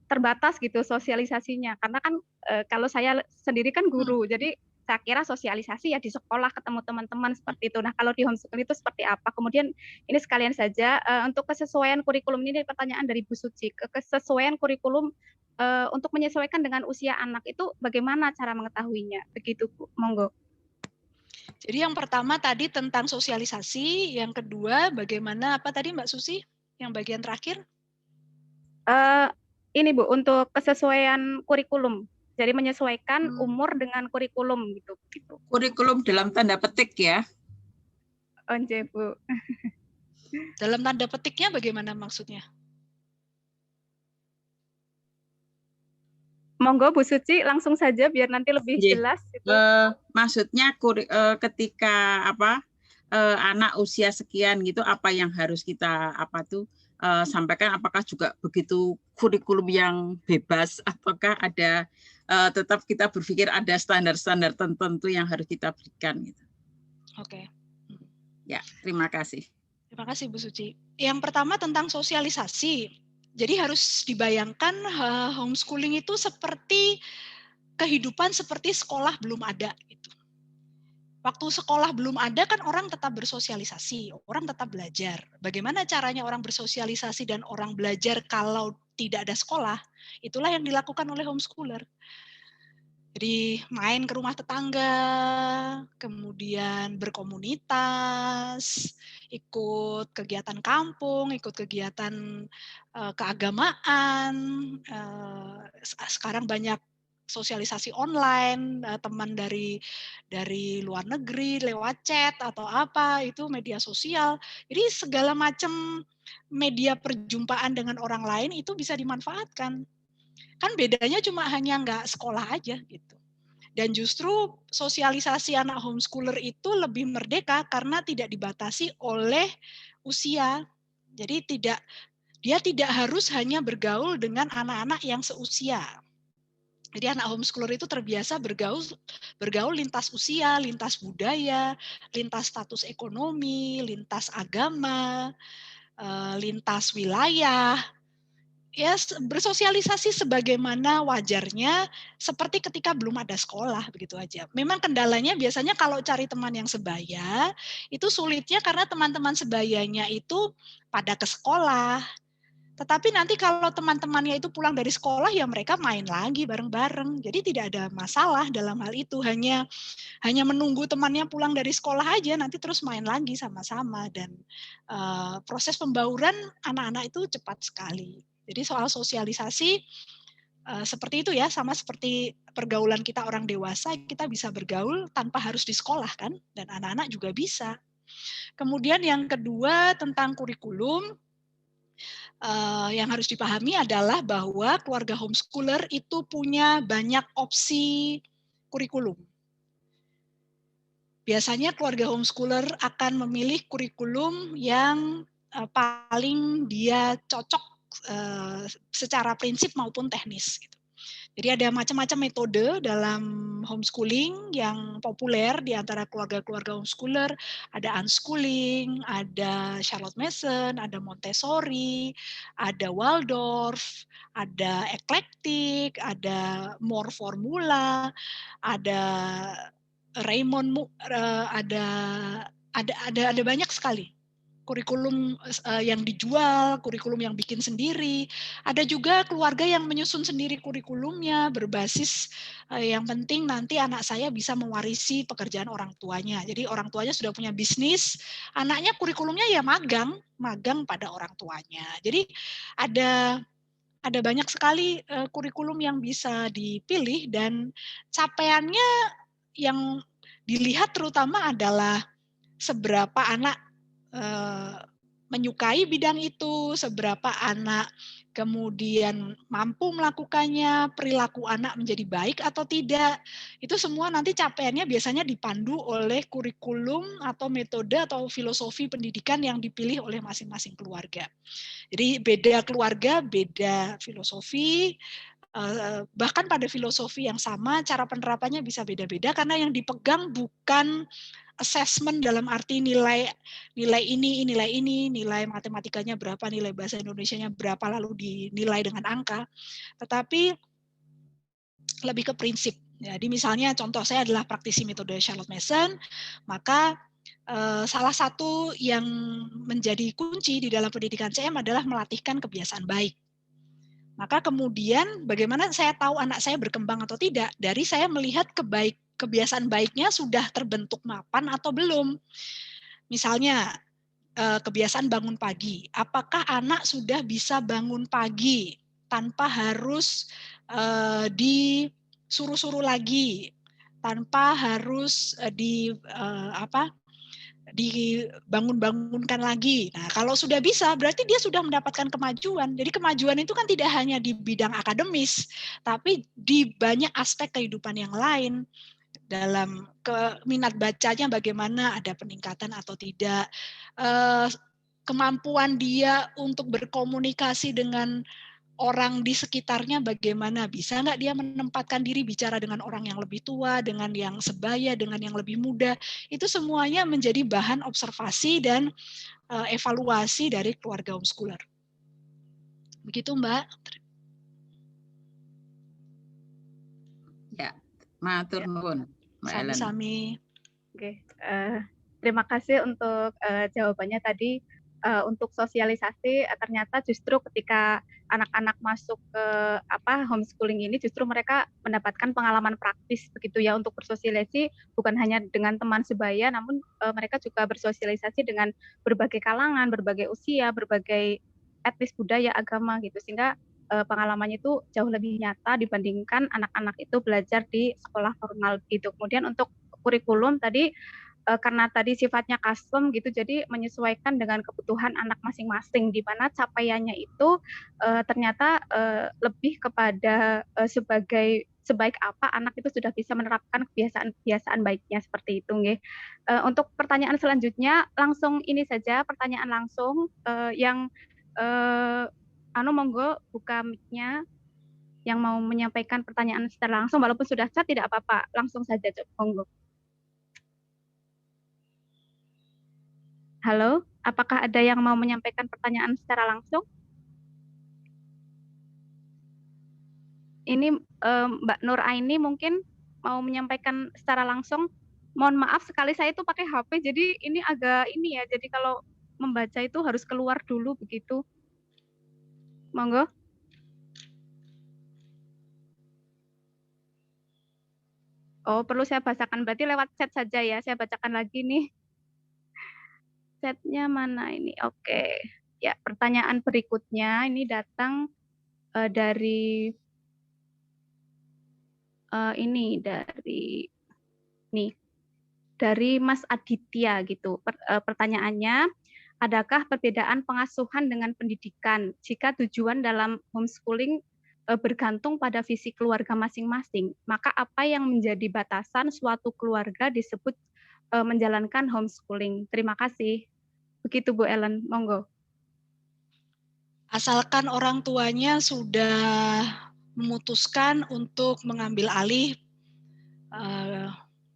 terbatas gitu sosialisasinya. Karena kan kalau saya sendiri kan guru, jadi saya kira sosialisasi ya di sekolah ketemu teman-teman seperti itu. Nah kalau di homeschooling itu seperti apa? Kemudian ini sekalian saja untuk kesesuaian kurikulum ini pertanyaan dari Bu Suci. Kesesuaian kurikulum untuk menyesuaikan dengan usia anak itu bagaimana cara mengetahuinya? Begitu Bu, monggo. Jadi yang pertama tadi tentang sosialisasi, yang kedua bagaimana apa tadi Mbak Susi? Yang bagian terakhir? Ini Bu, untuk kesesuaian kurikulum. Jadi menyesuaikan umur dengan kurikulum gitu. Kurikulum dalam tanda petik ya? Onje Bu. Dalam tanda petiknya bagaimana maksudnya? Monggo Bu Suci langsung saja biar nanti lebih jelas. Gitu. Maksudnya ketika anak usia sekian gitu apa yang harus kita sampaikan, apakah juga begitu kurikulum yang bebas ataukah ada tetap kita berpikir ada standar-standar tertentu yang harus kita berikan gitu. Oke. Ya, terima kasih. Terima kasih Bu Suci. Yang pertama tentang sosialisasi. Jadi harus dibayangkan homeschooling itu seperti kehidupan seperti sekolah belum ada gitu. Waktu sekolah belum ada kan orang tetap bersosialisasi, orang tetap belajar. Bagaimana caranya orang bersosialisasi dan orang belajar kalau tidak ada sekolah? Itulah yang dilakukan oleh homeschooler. Jadi main ke rumah tetangga, kemudian berkomunitas, ikut kegiatan kampung, ikut kegiatan keagamaan. Sekarang banyak sosialisasi online, teman dari luar negeri lewat chat atau apa, itu media sosial. Jadi segala macam media perjumpaan dengan orang lain itu bisa dimanfaatkan. Kan bedanya cuma hanya nggak sekolah aja gitu. Dan justru sosialisasi anak homeschooler itu lebih merdeka karena tidak dibatasi oleh usia. Jadi dia tidak harus hanya bergaul dengan anak-anak yang seusia. Jadi anak homeschooler itu terbiasa bergaul lintas usia, lintas budaya, lintas status ekonomi, lintas agama, lintas wilayah. Ya, bersosialisasi sebagaimana wajarnya seperti ketika belum ada sekolah, begitu aja. Memang kendalanya biasanya kalau cari teman yang sebaya, itu sulitnya karena teman-teman sebayanya itu pada ke sekolah. Tetapi nanti kalau teman-temannya itu pulang dari sekolah, ya mereka main lagi bareng-bareng. Jadi tidak ada masalah dalam hal itu, hanya menunggu temannya pulang dari sekolah aja, nanti terus main lagi sama-sama. Dan proses pembauran anak-anak itu cepat sekali. Jadi soal sosialisasi seperti itu ya, sama seperti pergaulan kita orang dewasa, kita bisa bergaul tanpa harus di sekolah kan, dan anak-anak juga bisa. Kemudian yang kedua tentang kurikulum, yang harus dipahami adalah bahwa keluarga homeschooler itu punya banyak opsi kurikulum. Biasanya keluarga homeschooler akan memilih kurikulum yang paling dia cocok secara prinsip maupun teknis. Gitu. Jadi ada macam-macam metode dalam homeschooling yang populer di antara keluarga-keluarga homeschooler. Ada unschooling, ada Charlotte Mason, ada Montessori, ada Waldorf, ada eclectic, ada Moore formula, ada Raymond, ada banyak sekali kurikulum yang dijual, kurikulum yang bikin sendiri. Ada juga keluarga yang menyusun sendiri kurikulumnya berbasis yang penting nanti anak saya bisa mewarisi pekerjaan orang tuanya. Jadi orang tuanya sudah punya bisnis, anaknya kurikulumnya ya magang pada orang tuanya. Jadi ada banyak sekali kurikulum yang bisa dipilih dan capaiannya yang dilihat terutama adalah seberapa anak menyukai bidang itu, seberapa anak kemudian mampu melakukannya, perilaku anak menjadi baik atau tidak. Itu semua nanti capaiannya biasanya dipandu oleh kurikulum atau metode atau filosofi pendidikan yang dipilih oleh masing-masing keluarga. Jadi beda keluarga, beda filosofi, bahkan pada filosofi yang sama, cara penerapannya bisa beda-beda karena yang dipegang bukan assessment dalam arti nilai ini, nilai matematikanya berapa, nilai bahasa Indonesianya berapa, lalu dinilai dengan angka, tetapi lebih ke prinsip. Jadi misalnya contoh saya adalah praktisi metode Charlotte Mason, maka salah satu yang menjadi kunci di dalam pendidikan CM adalah melatihkan kebiasaan baik. Maka kemudian bagaimana saya tahu anak saya berkembang atau tidak? Dari saya melihat kebiasaan baiknya sudah terbentuk mapan atau belum. Misalnya kebiasaan bangun pagi. Apakah anak sudah bisa bangun pagi tanpa harus disuruh-suruh lagi, tanpa harus dibangun-bangunkan lagi. Nah, kalau sudah bisa, berarti dia sudah mendapatkan kemajuan. Jadi kemajuan itu kan tidak hanya di bidang akademis, tapi di banyak aspek kehidupan yang lain. Dalam minat bacanya bagaimana, ada peningkatan atau tidak. Kemampuan dia untuk berkomunikasi dengan orang di sekitarnya bagaimana, bisa nggak dia menempatkan diri bicara dengan orang yang lebih tua, dengan yang sebaya, dengan yang lebih muda, itu semuanya menjadi bahan observasi dan evaluasi dari keluarga homeschooler. Begitu Mbak. Ya, matur nuwun, Mbak Ellen. Sami-sami. Oke, terima kasih untuk jawabannya tadi. Untuk sosialisasi, ternyata justru ketika anak-anak masuk ke homeschooling ini, justru mereka mendapatkan pengalaman praktis begitu ya untuk bersosialisasi, bukan hanya dengan teman sebaya, namun mereka juga bersosialisasi dengan berbagai kalangan, berbagai usia, berbagai etnis, budaya, agama gitu, sehingga pengalamannya itu jauh lebih nyata dibandingkan anak-anak itu belajar di sekolah formal gitu. Kemudian untuk kurikulum tadi, karena tadi sifatnya custom gitu, jadi menyesuaikan dengan kebutuhan anak masing-masing, di mana capaiannya itu ternyata lebih kepada sebaik apa anak itu sudah bisa menerapkan kebiasaan-kebiasaan baiknya, seperti itu nggih. Untuk pertanyaan selanjutnya, langsung ini saja pertanyaan langsung yang monggo buka mic-nya yang mau menyampaikan pertanyaan secara langsung, walaupun sudah chat tidak apa-apa, langsung saja monggo. Halo, apakah ada yang mau menyampaikan pertanyaan secara langsung? Ini Mbak Nur Aini mungkin mau menyampaikan secara langsung. Mohon maaf sekali saya itu pakai HP, jadi ini agak ini ya, jadi kalau membaca itu harus keluar dulu begitu. Monggo. Oh, perlu saya bacakan, berarti lewat chat saja ya, saya bacakan lagi nih. Chatnya mana ini? Oke. Ya, pertanyaan berikutnya ini datang dari dari Mas Aditya gitu. Pertanyaannya, adakah perbedaan pengasuhan dengan pendidikan jika tujuan dalam homeschooling bergantung pada visi keluarga masing-masing? Maka apa yang menjadi batasan suatu keluarga disebut menjalankan homeschooling? Terima kasih. Begitu Bu Ellen, monggo. Asalkan orang tuanya sudah memutuskan untuk mengambil alih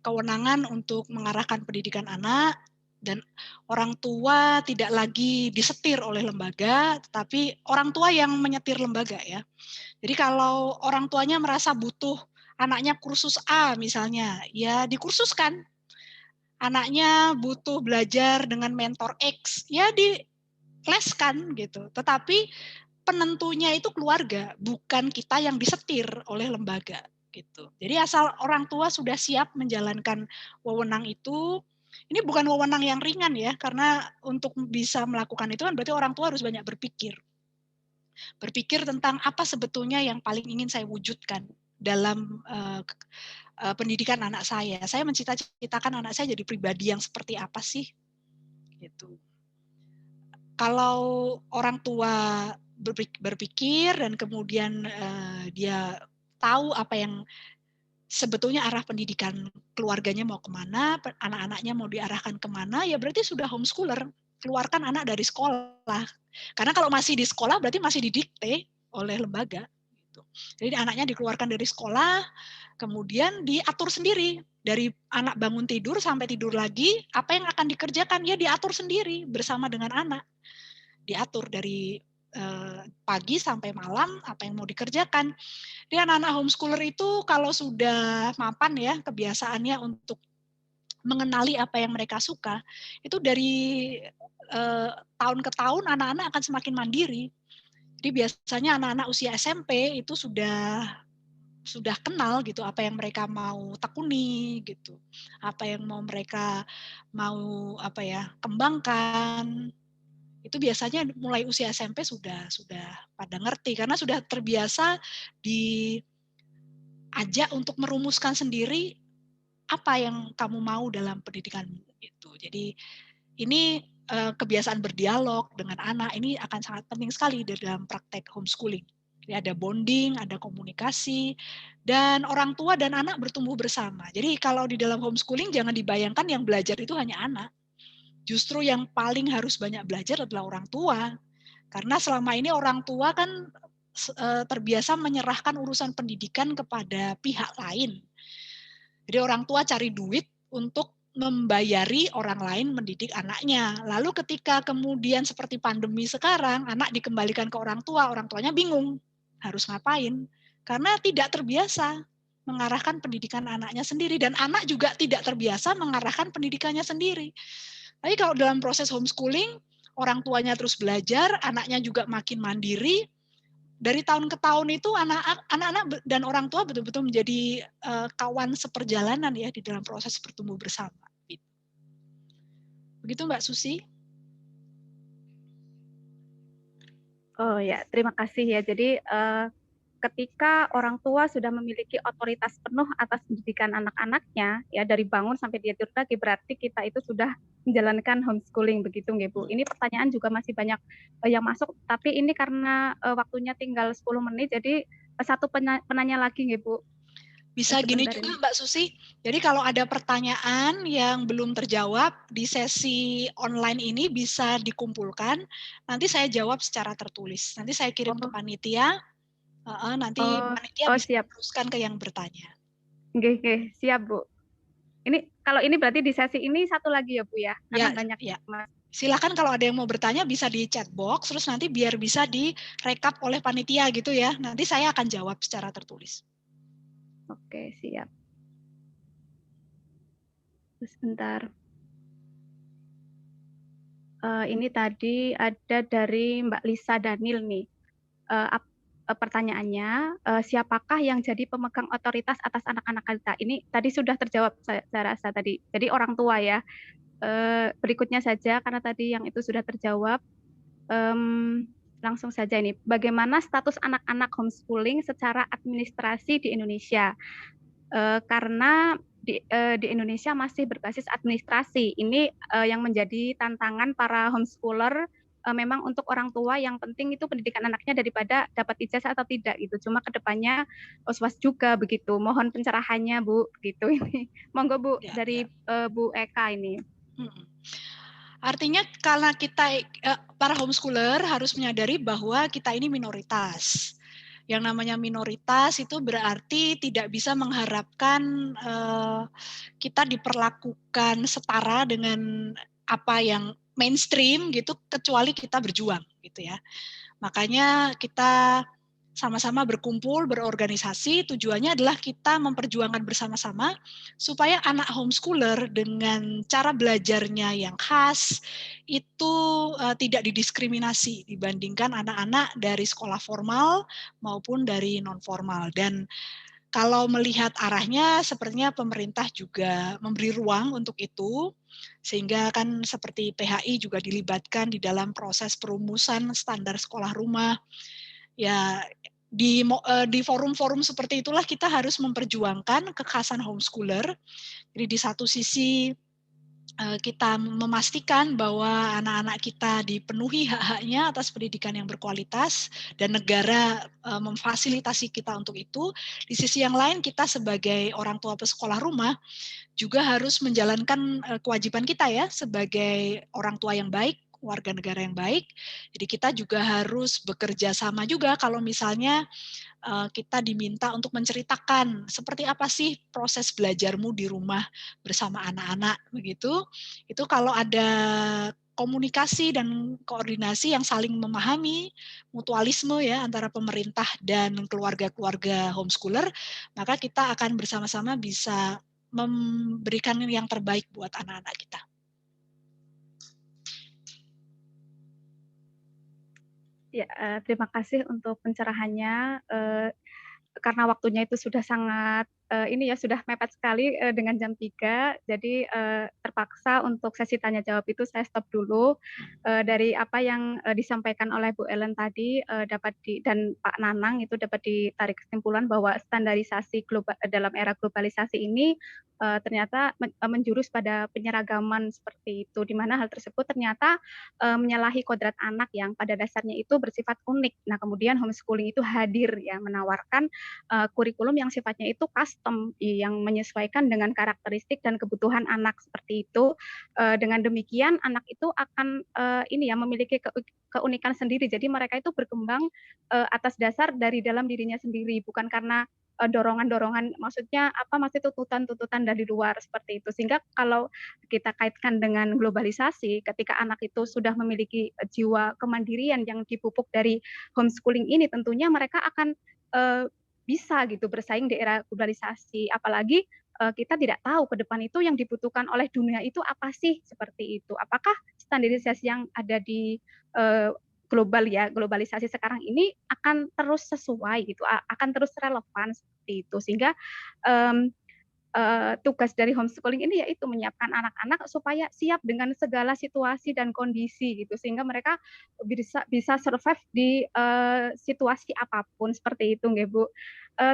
kewenangan untuk mengarahkan pendidikan anak, dan orang tua tidak lagi disetir oleh lembaga, tetapi orang tua yang menyetir lembaga ya. Jadi kalau orang tuanya merasa butuh anaknya kursus A misalnya, ya dikursuskan. Anaknya butuh belajar dengan mentor X, ya dileskan gitu. Tetapi penentunya itu keluarga, bukan kita yang disetir oleh lembaga gitu. Jadi asal orang tua sudah siap menjalankan wewenang itu, ini bukan wewenang yang ringan ya, karena untuk bisa melakukan itu kan berarti orang tua harus banyak berpikir. Berpikir tentang apa sebetulnya yang paling ingin saya wujudkan dalam pendidikan anak saya. Saya mencita-citakan anak saya jadi pribadi yang seperti apa sih? Gitu. Kalau orang tua berpikir dan kemudian dia tahu apa yang sebetulnya arah pendidikan keluarganya mau kemana, anak-anaknya mau diarahkan kemana, ya berarti sudah homeschooler. Keluarkan anak dari sekolah. Karena kalau masih di sekolah berarti masih didikte oleh lembaga. Jadi anaknya dikeluarkan dari sekolah, kemudian diatur sendiri. Dari anak bangun tidur sampai tidur lagi, apa yang akan dikerjakan? Ya diatur sendiri bersama dengan anak. Diatur dari pagi sampai malam, apa yang mau dikerjakan. Jadi anak-anak homeschooler itu kalau sudah mapan ya kebiasaannya untuk mengenali apa yang mereka suka, itu dari tahun ke tahun anak-anak akan semakin mandiri. Jadi biasanya anak-anak usia SMP itu sudah kenal gitu apa yang mereka mau tekuni gitu, apa yang mereka mau kembangkan. Itu biasanya mulai usia SMP sudah pada ngerti karena sudah terbiasa diajak untuk merumuskan sendiri apa yang kamu mau dalam pendidikanmu gitu. Jadi ini kebiasaan berdialog dengan anak ini akan sangat penting sekali dalam praktek homeschooling. Jadi ada bonding, ada komunikasi, dan orang tua dan anak bertumbuh bersama. Jadi kalau di dalam homeschooling jangan dibayangkan yang belajar itu hanya anak. Justru yang paling harus banyak belajar adalah orang tua. Karena selama ini orang tua kan terbiasa menyerahkan urusan pendidikan kepada pihak lain. Jadi orang tua cari duit untuk membayari orang lain mendidik anaknya. Lalu ketika kemudian seperti pandemi sekarang, anak dikembalikan ke orang tuanya bingung harus ngapain. Karena tidak terbiasa mengarahkan pendidikan anaknya sendiri. Dan anak juga tidak terbiasa mengarahkan pendidikannya sendiri. Tapi kalau dalam proses homeschooling, orang tuanya terus belajar, anaknya juga makin mandiri. Dari tahun ke tahun itu anak-anak dan orang tua betul-betul menjadi kawan seperjalanan ya di dalam proses bertumbuh bersama. Begitu Mbak Susi? Oh ya, terima kasih ya. Jadi ketika orang tua sudah memiliki otoritas penuh atas pendidikan anak-anaknya, ya dari bangun sampai dia tidur lagi, berarti kita itu sudah menjalankan homeschooling, begitu nggih Bu? Ini pertanyaan juga masih banyak yang masuk, tapi ini karena waktunya tinggal 10 menit, jadi satu penanya lagi nggih Bu. Bisa gini juga Mbak Susi, jadi kalau ada pertanyaan yang belum terjawab di sesi online ini bisa dikumpulkan, nanti saya jawab secara tertulis. Nanti saya kirim ke panitia, nanti panitia bisa teruskan ke yang bertanya. Oke, siap Bu. Ini kalau ini berarti di sesi ini satu lagi ya Bu ya? Karena banyak ya. Silakan kalau ada yang mau bertanya bisa di chat box, terus nanti biar bisa direkap oleh panitia gitu ya. Nanti saya akan jawab secara tertulis. Oke, siap. Sebentar. Ini tadi ada dari Mbak Lisa Daniel nih. Pertanyaannya, siapakah yang jadi pemegang otoritas atas anak-anak kita? Ini tadi sudah terjawab saya rasa tadi. Jadi orang tua ya. Berikutnya saja karena tadi yang itu sudah terjawab. Langsung saja ini. Bagaimana status anak-anak homeschooling secara administrasi di Indonesia? Karena di Indonesia masih berbasis administrasi. Ini yang menjadi tantangan para homeschooler. Memang untuk orang tua yang penting itu pendidikan anaknya daripada dapat ijazah atau tidak gitu. Cuma kedepannya was-was juga begitu. Mohon pencerahannya Bu, gitu ini. Monggo Bu dari Bu Eka ini. Artinya karena kita para homeschooler harus menyadari bahwa kita ini minoritas. Yang namanya minoritas itu berarti tidak bisa mengharapkan kita diperlakukan setara dengan apa yang mainstream gitu, kecuali kita berjuang gitu ya. Makanya kita sama-sama berkumpul, berorganisasi, tujuannya adalah kita memperjuangkan bersama-sama supaya anak homeschooler dengan cara belajarnya yang khas itu tidak didiskriminasi dibandingkan anak-anak dari sekolah formal maupun dari non-formal. Dan kalau melihat arahnya, sepertinya pemerintah juga memberi ruang untuk itu, sehingga kan seperti PHI juga dilibatkan di dalam proses perumusan standar sekolah rumah. Ya, di forum-forum seperti itulah kita harus memperjuangkan kekhasan homeschooler. Jadi di satu sisi kita memastikan bahwa anak-anak kita dipenuhi hak-haknya atas pendidikan yang berkualitas dan negara memfasilitasi kita untuk itu. Di sisi yang lain kita sebagai orang tua pesekolah rumah juga harus menjalankan kewajiban kita ya sebagai orang tua yang baik, warga negara yang baik. Jadi kita juga harus bekerja sama juga kalau misalnya kita diminta untuk menceritakan seperti apa sih proses belajarmu di rumah bersama anak-anak begitu. Itu kalau ada komunikasi dan koordinasi yang saling memahami, mutualisme ya antara pemerintah dan keluarga-keluarga homeschooler, maka kita akan bersama-sama bisa memberikan yang terbaik buat anak-anak kita. Ya, terima kasih untuk pencerahannya. Karena waktunya itu sudah sangat ini ya sudah mepet sekali dengan jam 3, jadi terpaksa untuk sesi tanya jawab itu saya stop dulu. Dari apa yang disampaikan oleh Bu Ellen tadi dan Pak Nanang itu dapat ditarik kesimpulan bahwa standarisasi global dalam era globalisasi ini ternyata menjurus pada penyeragaman seperti itu, di mana hal tersebut ternyata menyalahi kodrat anak yang pada dasarnya itu bersifat unik. Nah, kemudian homeschooling itu hadir ya, menawarkan kurikulum yang sifatnya itu custom, yang menyesuaikan dengan karakteristik dan kebutuhan anak seperti itu. Dengan demikian anak itu akan ini ya, memiliki keunikan sendiri. Jadi mereka itu berkembang atas dasar dari dalam dirinya sendiri, bukan karena dorongan-dorongan, maksudnya tuntutan-tuntutan dari luar seperti itu. Sehingga kalau kita kaitkan dengan globalisasi, ketika anak itu sudah memiliki jiwa kemandirian yang dipupuk dari homeschooling ini, tentunya mereka akan bisa gitu bersaing di era globalisasi. Apalagi kita tidak tahu ke depan itu yang dibutuhkan oleh dunia itu apa sih, seperti itu. Apakah standarisasi yang ada di globalisasi sekarang ini akan terus sesuai gitu, akan terus relevan seperti itu. Sehingga tugas dari homeschooling ini yaitu menyiapkan anak-anak supaya siap dengan segala situasi dan kondisi gitu, sehingga mereka bisa survive di situasi apapun seperti itu, nggih Bu.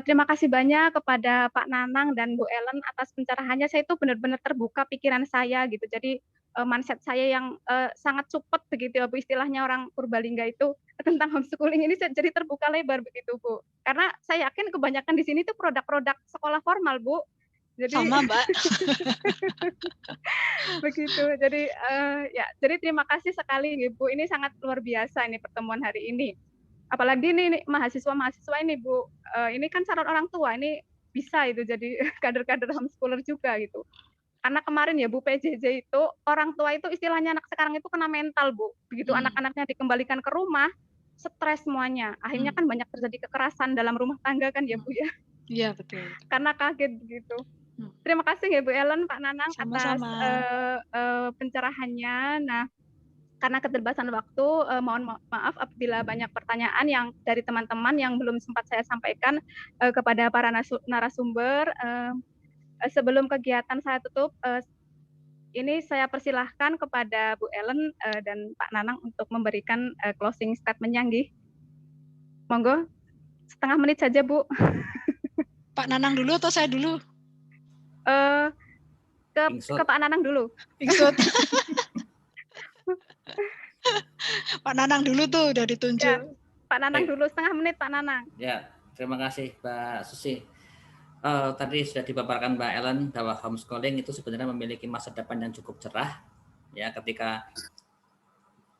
Terima kasih banyak kepada Pak Nanang dan Bu Ellen atas pencerahannya. Saya itu benar-benar terbuka pikiran saya gitu. Jadi mindset saya yang sangat supet begitu ya Bu, istilahnya orang Purbalingga itu, tentang homeschooling ini jadi terbuka lebar begitu Bu. Karena saya yakin kebanyakan di sini tuh produk-produk sekolah formal Bu. Jadi Sama, Mbak. begitu. Jadi jadi terima kasih sekali Ibu. Ini sangat luar biasa ini pertemuan hari ini. Apalagi ini mahasiswa-mahasiswa ini Bu, ini kan calon orang tua, ini bisa itu jadi kader-kader homeschooler juga gitu. Karena kemarin ya Bu, PJJ itu orang tua itu istilahnya anak sekarang itu kena mental Bu. Begitu anak-anaknya dikembalikan ke rumah, stres semuanya. Akhirnya kan banyak terjadi kekerasan dalam rumah tangga kan ya Bu ya. Iya, betul. Karena kaget begitu. Terima kasih ya Bu Ellen, Pak Nanang atas pencerahannya. Nah, karena keterbatasan waktu, mohon maaf apabila banyak pertanyaan yang dari teman-teman yang belum sempat saya sampaikan kepada para narasumber. Sebelum kegiatan saya tutup, ini saya persilahkan kepada Bu Ellen dan Pak Nanang untuk memberikan closing statement-nya, nggih. Monggo, setengah menit saja, Bu. Pak Nanang dulu atau saya dulu? Ke Pak Nanang dulu. Ingsut. Pak Nanang dulu tuh udah ditunjuk. Ya, Pak Nanang dulu, setengah menit Pak Nanang. Ya, terima kasih Mbak Susi. Tadi sudah dipaparkan Mbak Ellen bahwa homeschooling itu sebenarnya memiliki masa depan yang cukup cerah ya, ketika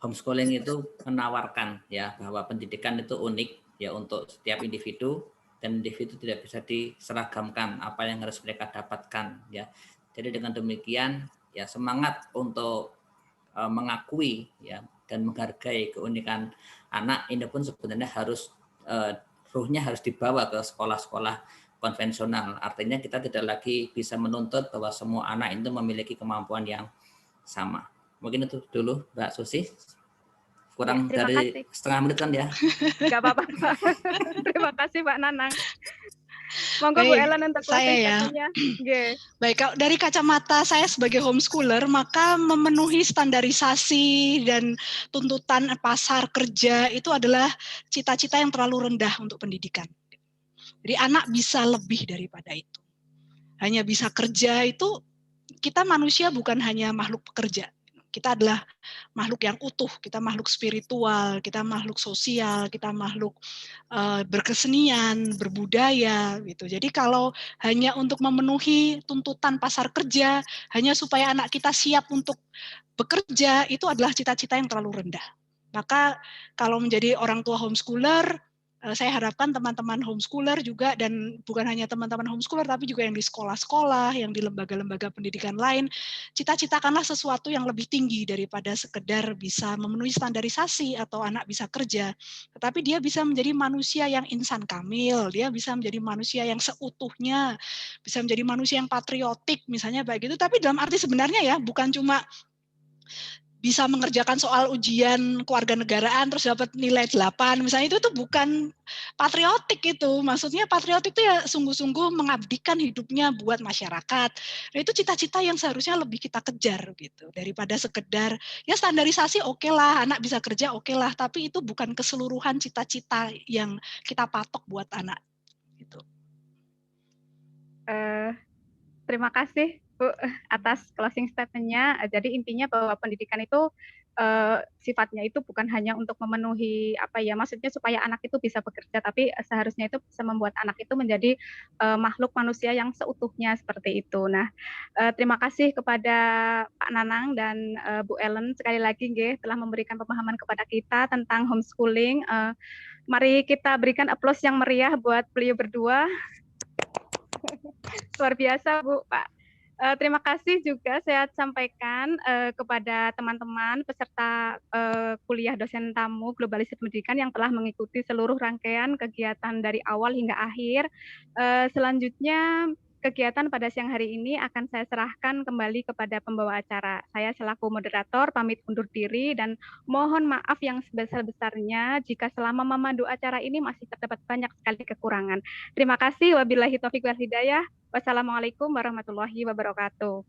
homeschooling itu menawarkan ya bahwa pendidikan itu unik ya untuk setiap individu, dan individu tidak bisa diseragamkan apa yang harus mereka dapatkan ya. Jadi dengan demikian ya semangat untuk mengakui ya dan menghargai keunikan anak ini pun sebenarnya harus ruhnya harus dibawa ke sekolah-sekolah konvensional. Artinya kita tidak lagi bisa menuntut bahwa semua anak itu memiliki kemampuan yang sama. Mungkin itu dulu Mbak Susi. Kurang ya, dari kasih. Setengah menit kan ya? Gak apa-apa. Terima kasih Pak Nanang. Monggo Bu Ellen untuk saya ya. Baik, kalau dari kacamata saya sebagai homeschooler, maka memenuhi standarisasi dan tuntutan pasar kerja itu adalah cita-cita yang terlalu rendah untuk pendidikan. Jadi anak bisa lebih daripada itu. Hanya bisa kerja itu, kita manusia bukan hanya makhluk pekerja. Kita adalah makhluk yang utuh, kita makhluk spiritual, kita makhluk sosial, kita makhluk berkesenian, berbudaya gitu. Jadi kalau hanya untuk memenuhi tuntutan pasar kerja, hanya supaya anak kita siap untuk bekerja, itu adalah cita-cita yang terlalu rendah. Maka kalau menjadi orang tua homeschooler, saya harapkan teman-teman homeschooler juga, dan bukan hanya teman-teman homeschooler, tapi juga yang di sekolah-sekolah, yang di lembaga-lembaga pendidikan lain, cita-citakanlah sesuatu yang lebih tinggi daripada sekedar bisa memenuhi standarisasi atau anak bisa kerja. Tetapi dia bisa menjadi manusia yang insan kamil, dia bisa menjadi manusia yang seutuhnya, bisa menjadi manusia yang patriotik, misalnya baik itu. Tapi dalam arti sebenarnya ya, bukan cuma bisa mengerjakan soal ujian kewarganegaraan terus dapat nilai 8, misalnya itu bukan patriotik itu. Maksudnya patriotik itu ya sungguh-sungguh mengabdikan hidupnya buat masyarakat. Nah, itu cita-cita yang seharusnya lebih kita kejar gitu, daripada sekedar ya standarisasi oke lah, anak bisa kerja oke lah, tapi itu bukan keseluruhan cita-cita yang kita patok buat anak gitu. Terima kasih Bu atas closing statement-nya. Jadi intinya bahwa pendidikan itu sifatnya itu bukan hanya untuk memenuhi maksudnya supaya anak itu bisa bekerja, tapi seharusnya itu bisa membuat anak itu menjadi makhluk manusia yang seutuhnya seperti itu. Nah, terima kasih kepada Pak Nanang dan Bu Ellen sekali lagi telah memberikan pemahaman kepada kita tentang homeschooling. Mari kita berikan aplaus yang meriah buat beliau berdua. Luar biasa Bu, Pak. Terima kasih juga saya sampaikan kepada teman-teman peserta kuliah dosen tamu globalisasi pendidikan yang telah mengikuti seluruh rangkaian kegiatan dari awal hingga akhir. Selanjutnya kegiatan pada siang hari ini akan saya serahkan kembali kepada pembawa acara. Saya selaku moderator pamit undur diri dan mohon maaf yang sebesar-besarnya jika selama memandu acara ini masih terdapat banyak sekali kekurangan. Terima kasih. Wabillahi taufiq wal hidayah. Wassalamualaikum warahmatullahi wabarakatuh.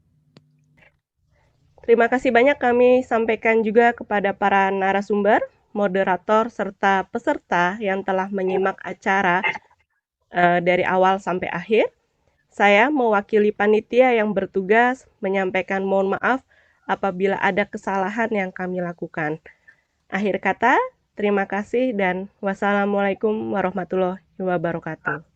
Terima kasih banyak kami sampaikan juga kepada para narasumber, moderator, serta peserta yang telah menyimak acara dari awal sampai akhir. Saya mewakili panitia yang bertugas menyampaikan mohon maaf apabila ada kesalahan yang kami lakukan. Akhir kata, terima kasih dan wassalamualaikum warahmatullahi wabarakatuh.